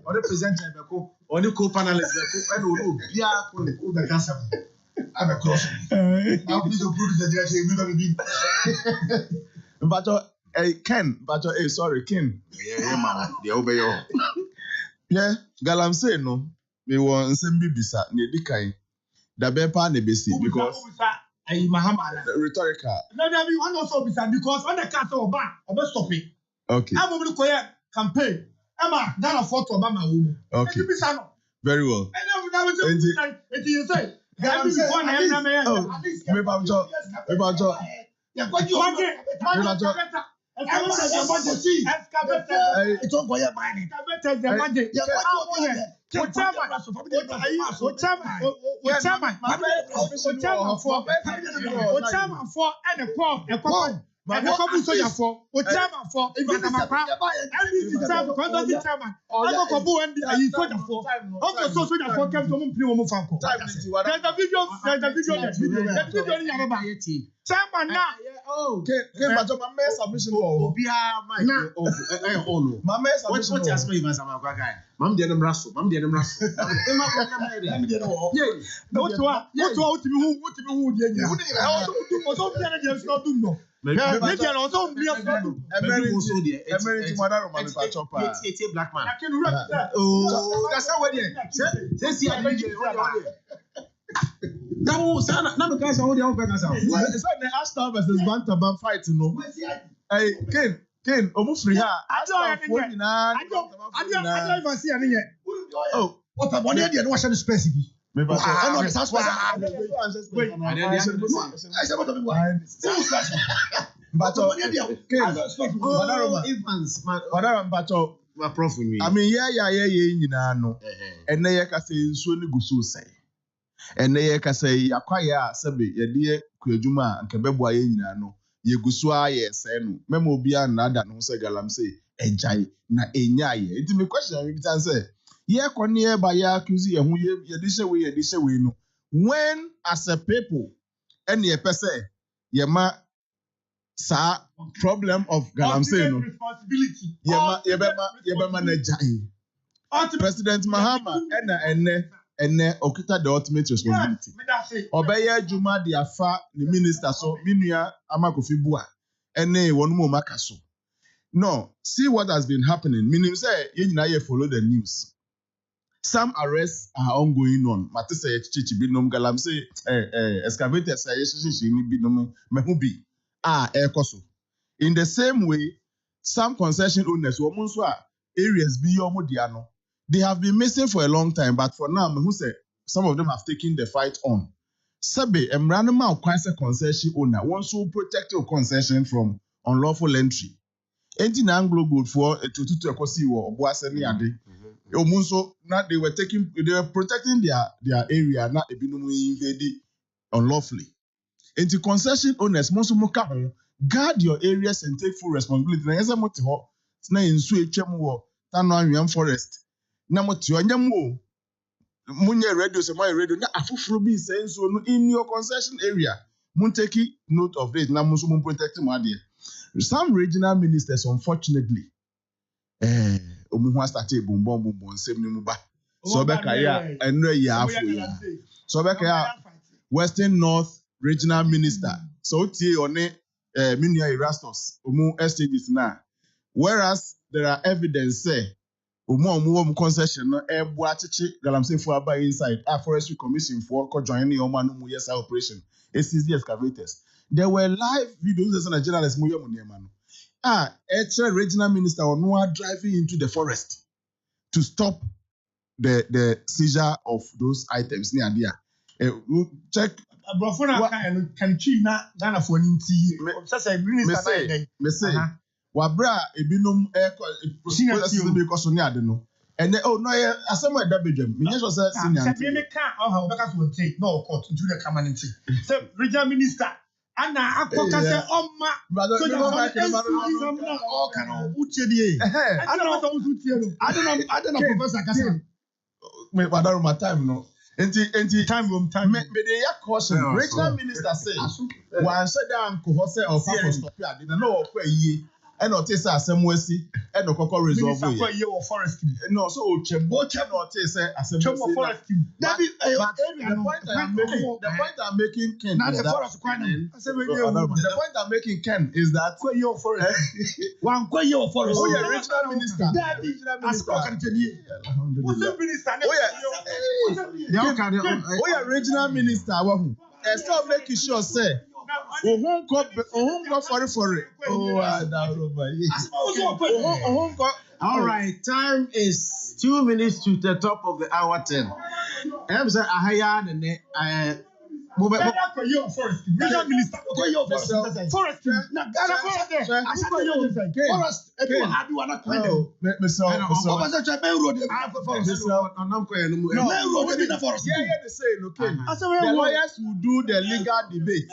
or the presenter, or the co-panelist, and who the cancer. I'm a cross. Now, please don't produce the But Ken, sorry, Ken. Yeah, man, they obey you. Yeah, Galamsey no. Me want Nsembi bisa ne dikai. Da bepa ne besi because Mahamala. Rhetorical. No, we want also because on the castle or back or stop it. Okay. I'm going to campaign. Emma, Ghana for Obama woman. Okay. Very well. And the couple soldier for, or chairman for, even the Macra, and the chairman, conducting chairman, I go Kabu and the soldier for, also soldier for came to Mumu Fanko. There's a video, the video in Yamaba. Chairman now. Oh, but my mayor submission will be my mayor submission. What ask me, Masama Guy? Mam Denham Russell, Mam Denham Russell. What to me, what to me, black man. Oh, that's how we no, son, now because I want to open us out. It's like the Ashton versus Bantam fight, you know. Hey, Ken, almost free. I don't even see any yet. Oh, what a one idea, what's the specific? Maybe I know the source. I mean, yeah, no. And they can say, so go say. And they can say, Aquaya, Sabi, your dear Kujuma, and Kabebwa, no. Ye guswa, yes, and Memo Bia, nada, no say, Galam say, Ejai, na Enyai. It's me question, I can say. Yeah, Konya by Yakuzi, and we this way, no. When, as a people, and ye per se, Yama, sa problem of Galam say, no. Responsibility. Yema Najai. President Mahama, and Okita the ultimate responsibility. Obey Juma the Afa, the minister, so Minia Amakofibua, and one more Makaso. No, see what has been happening. Meaning, say, you follow the news. Some arrests are ongoing on. Matisa Chichi Binom Galam say, excavators say, Binom Mehubi. Ekoso. In the same way, some concession owners, areas beyond Modiano, they have been missing for a long time, but for now, some of them have taken the fight on. Sabe, Emranama Kwanse concession owner wants to protect your concession from unlawful entry. Anything Anglo good for a tutu ekosi or Boaseni Ade. Omunso, not they were protecting their area, not a binomu invaded unlawfully. Into concession owners, Monsumoka, guard your areas and take full responsibility. Na yesa motiho, na insu echemu Tanwan forest. Na motiho nyamo munye radio se my radio na afufuru bi say so in your concession area. Mun take note of it. Na munsu protect mo ade. Some regional ministers, unfortunately, omuhu started boom same ni muba. So beka ya enre ya afu ya. So beka ya Western North Regional Minister. So tie one Minia Erastus omu estates na. Whereas there are evidence say omu concession no ebu achichi galamsey for aba inside Forestry Commission for ko join ni omo anu mu yes operation. ACZ excavators. There were live videos as a journalist mu yemu niema no. Etre regional minister or driving into the forest to stop the seizure of those items near there. Check. Brofona can China Ghana for ninety. Me say, Wabra ebinum because near the no. And then no, I saw my W. Minister said, "Senior can't because we'll take no court into the community." So, regional minister. Anna Akoko Abon, brother, I don't know, Professor Kassim. Madam, my time, no. Time. Me dey caution. Regional minister say, "One said down kohose or for stop here. Didn't know ye." And not say Asemwesi, and no coco resolve. No, so Chembo cannot say Asemwesi forest. The point I'm making, Ken, the point I'm making, Ken, is that one regional minister. Regional minister. Stop making sure say All right, time is 2 minutes to the top of the hour 10. I'm saying, Regional minister. Forest. The lawyers will do the legal debate.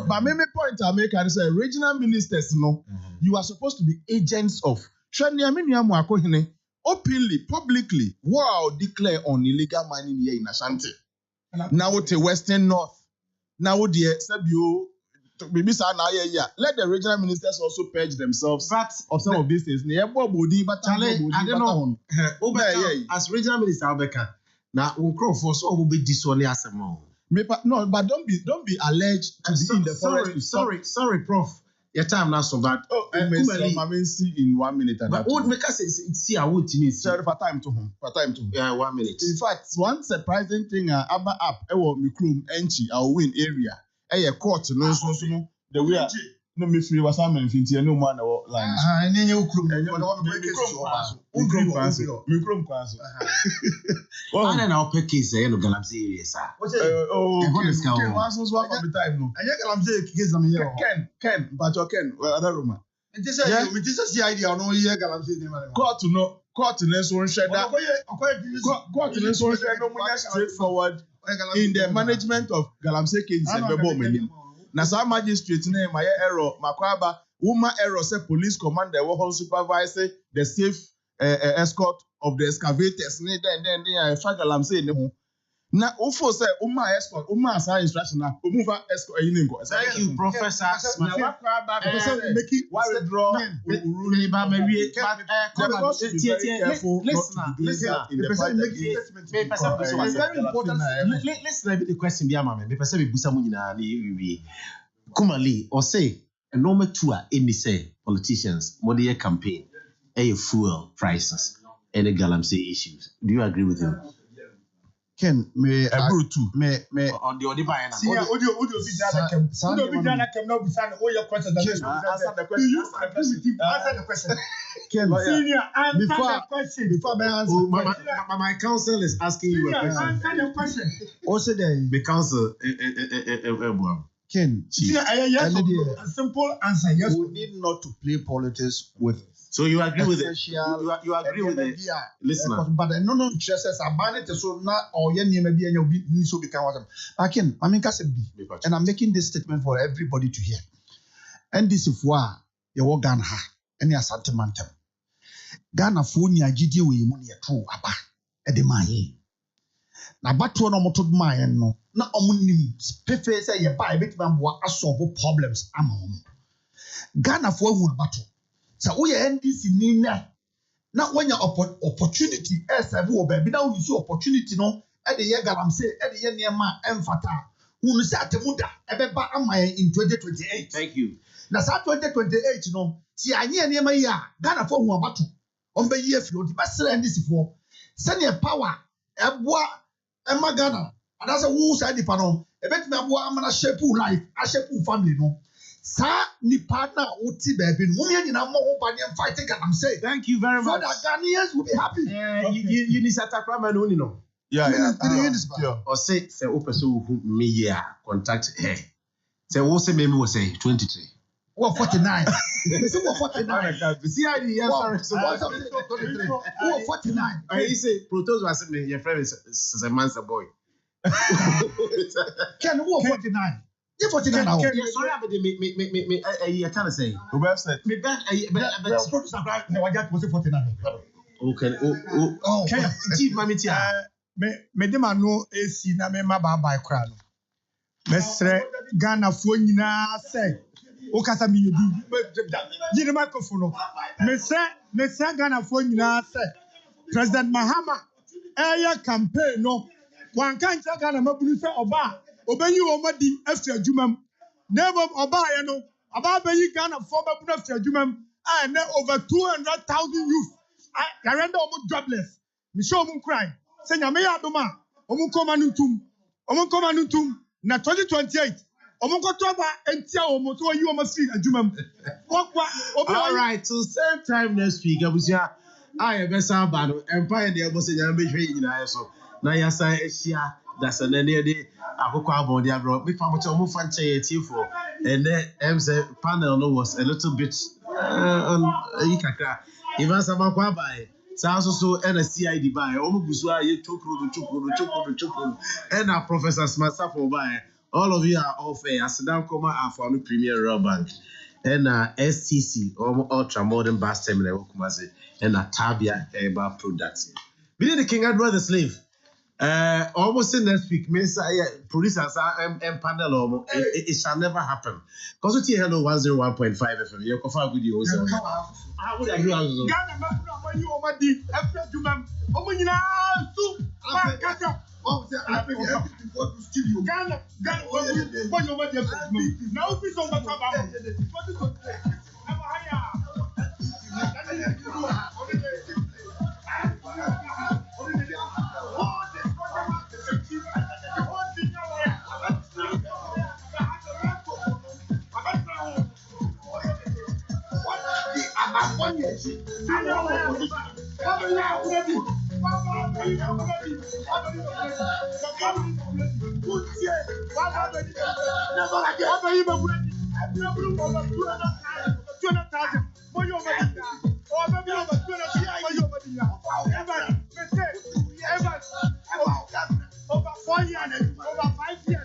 But my point I make is regional ministers, you are supposed to be agents of openly, publicly, declare on illegal mining here in Ashanti. Now to Western North. Now the Sabio let the regional ministers also purge themselves of some of these things. I don't know. As regional minister, now for so will be disowned as a mom. No, but don't be alleged to be in the forest. Sorry, Prof. Your time not so bad. I see in 1 minute. But what make us see I would mean. Sorry for time to him. Yeah, 1 minute. In fact, one surprising thing Abba app Mikrum Enchi our win area. A court no the way no me free was am infinity no man line. Mikrum kwanso. I don't know pick case no galamsey area sir. Ken, but you Ken, other room. Court no so share that. Court no so share no more straightforward in the management of galamsey cases and bebo many. Na some magistrate name my error makwaba woman error say police commander will supervise the safe escort of the excavators then I galamsey no. Na ufo say escort assign instruction na escort Thank you, Professor. Listen the question be mama. Me person be busa mu nyina na ewie. Kumali or say a normal tour any say politicians modern campaign fuel prices and the galamsey issues. Do you agree with him? Ken, me on the Odiba and answer the question. Ken, Senior, answer the question. Before my answer, my counsel is asking you a question. Answer the question. Also, the counsel, Ken, a simple answer. Yes, we need not to play politics with. So you agree with it? You agree with it? Listener. But no, just as a ban it so now or yen maybe and you'll be so become what again. I mean, and I'm making this statement for everybody to hear. And this is why you walk Ghana and your sentimental Ghana Funia Gidi we money true aba edemaye. Na batu no moto my no na omunim pefe say ye buy bit man solve problems ama Ghana for hu abatu. So we NDC nina na when your opportunity serve wo baby now you see opportunity no e de ye galamsey e de ye niema emfata unu say atemuda ebeba amaye in 2028. Thank you. Na sa 2028 no ti anye niema yi a Ghana for hu abatu on be ye flow di basra NDC for senior power eboa ema Ghana and that's who say di pa no e betime aboa amana shape life a shape family no. Sa ni partner uti baby fight galamsey. Thank you very much. So that Ghanaians will be happy. You need to attack no no. Yeah. Or say open me yeah contact her. Say what say me was say 23. What 49? Say what 49? See how the answer is. What 49? He say protos was me your friend is a man's boy. Can who 49? You 49 now. Sorry, but me I can't say. The website. Me back was 49. Okay. Oh. Chief Mamitia. Me dem ano esi na me maba by kra no. Mesre Ghana fo nyina say o kasa mi yedi. Yiri microphone no. Mesre Ghana fo nyina say President Mahama campaign no. Wan kan Ghana mabunu say oba obeyi omadi after adwumam. Never oba ye no. Aba beyi Ghana for mabunu after adwumam. And over 200,000 youth. I render almost jobless. Me show them cry. Say nyame ya doma. Omun koma nuntum. Na 2028. Omokotoba entia omo so yi omo free adwuma mu. Wokwa obi All right, so same time next week, abusia. I be samba no empire dey ebo se nyame behwe nyina so. Na yasa ehia that's an any day Akoko Abon dey abro. Me fa mo che omo fa nche yetifo. And then say panel no was a little bit on ikaka. Even sama kwa bai. Sa so na CID bai. Omo gusu a ye chokro. And our Professor Smasafo bai. All of you are off air. Asidam Koma are for Premier Royal Bank. And STC, Ultra Modern Bus Terminal, and Tabia Eba Products. We did the King Edward the Slave. Almost in next week, producers and panel, it shall never happen. Because we Hello 101.5 FM. You're confirmed with you. I would agree. Over 4 years, over 5 years.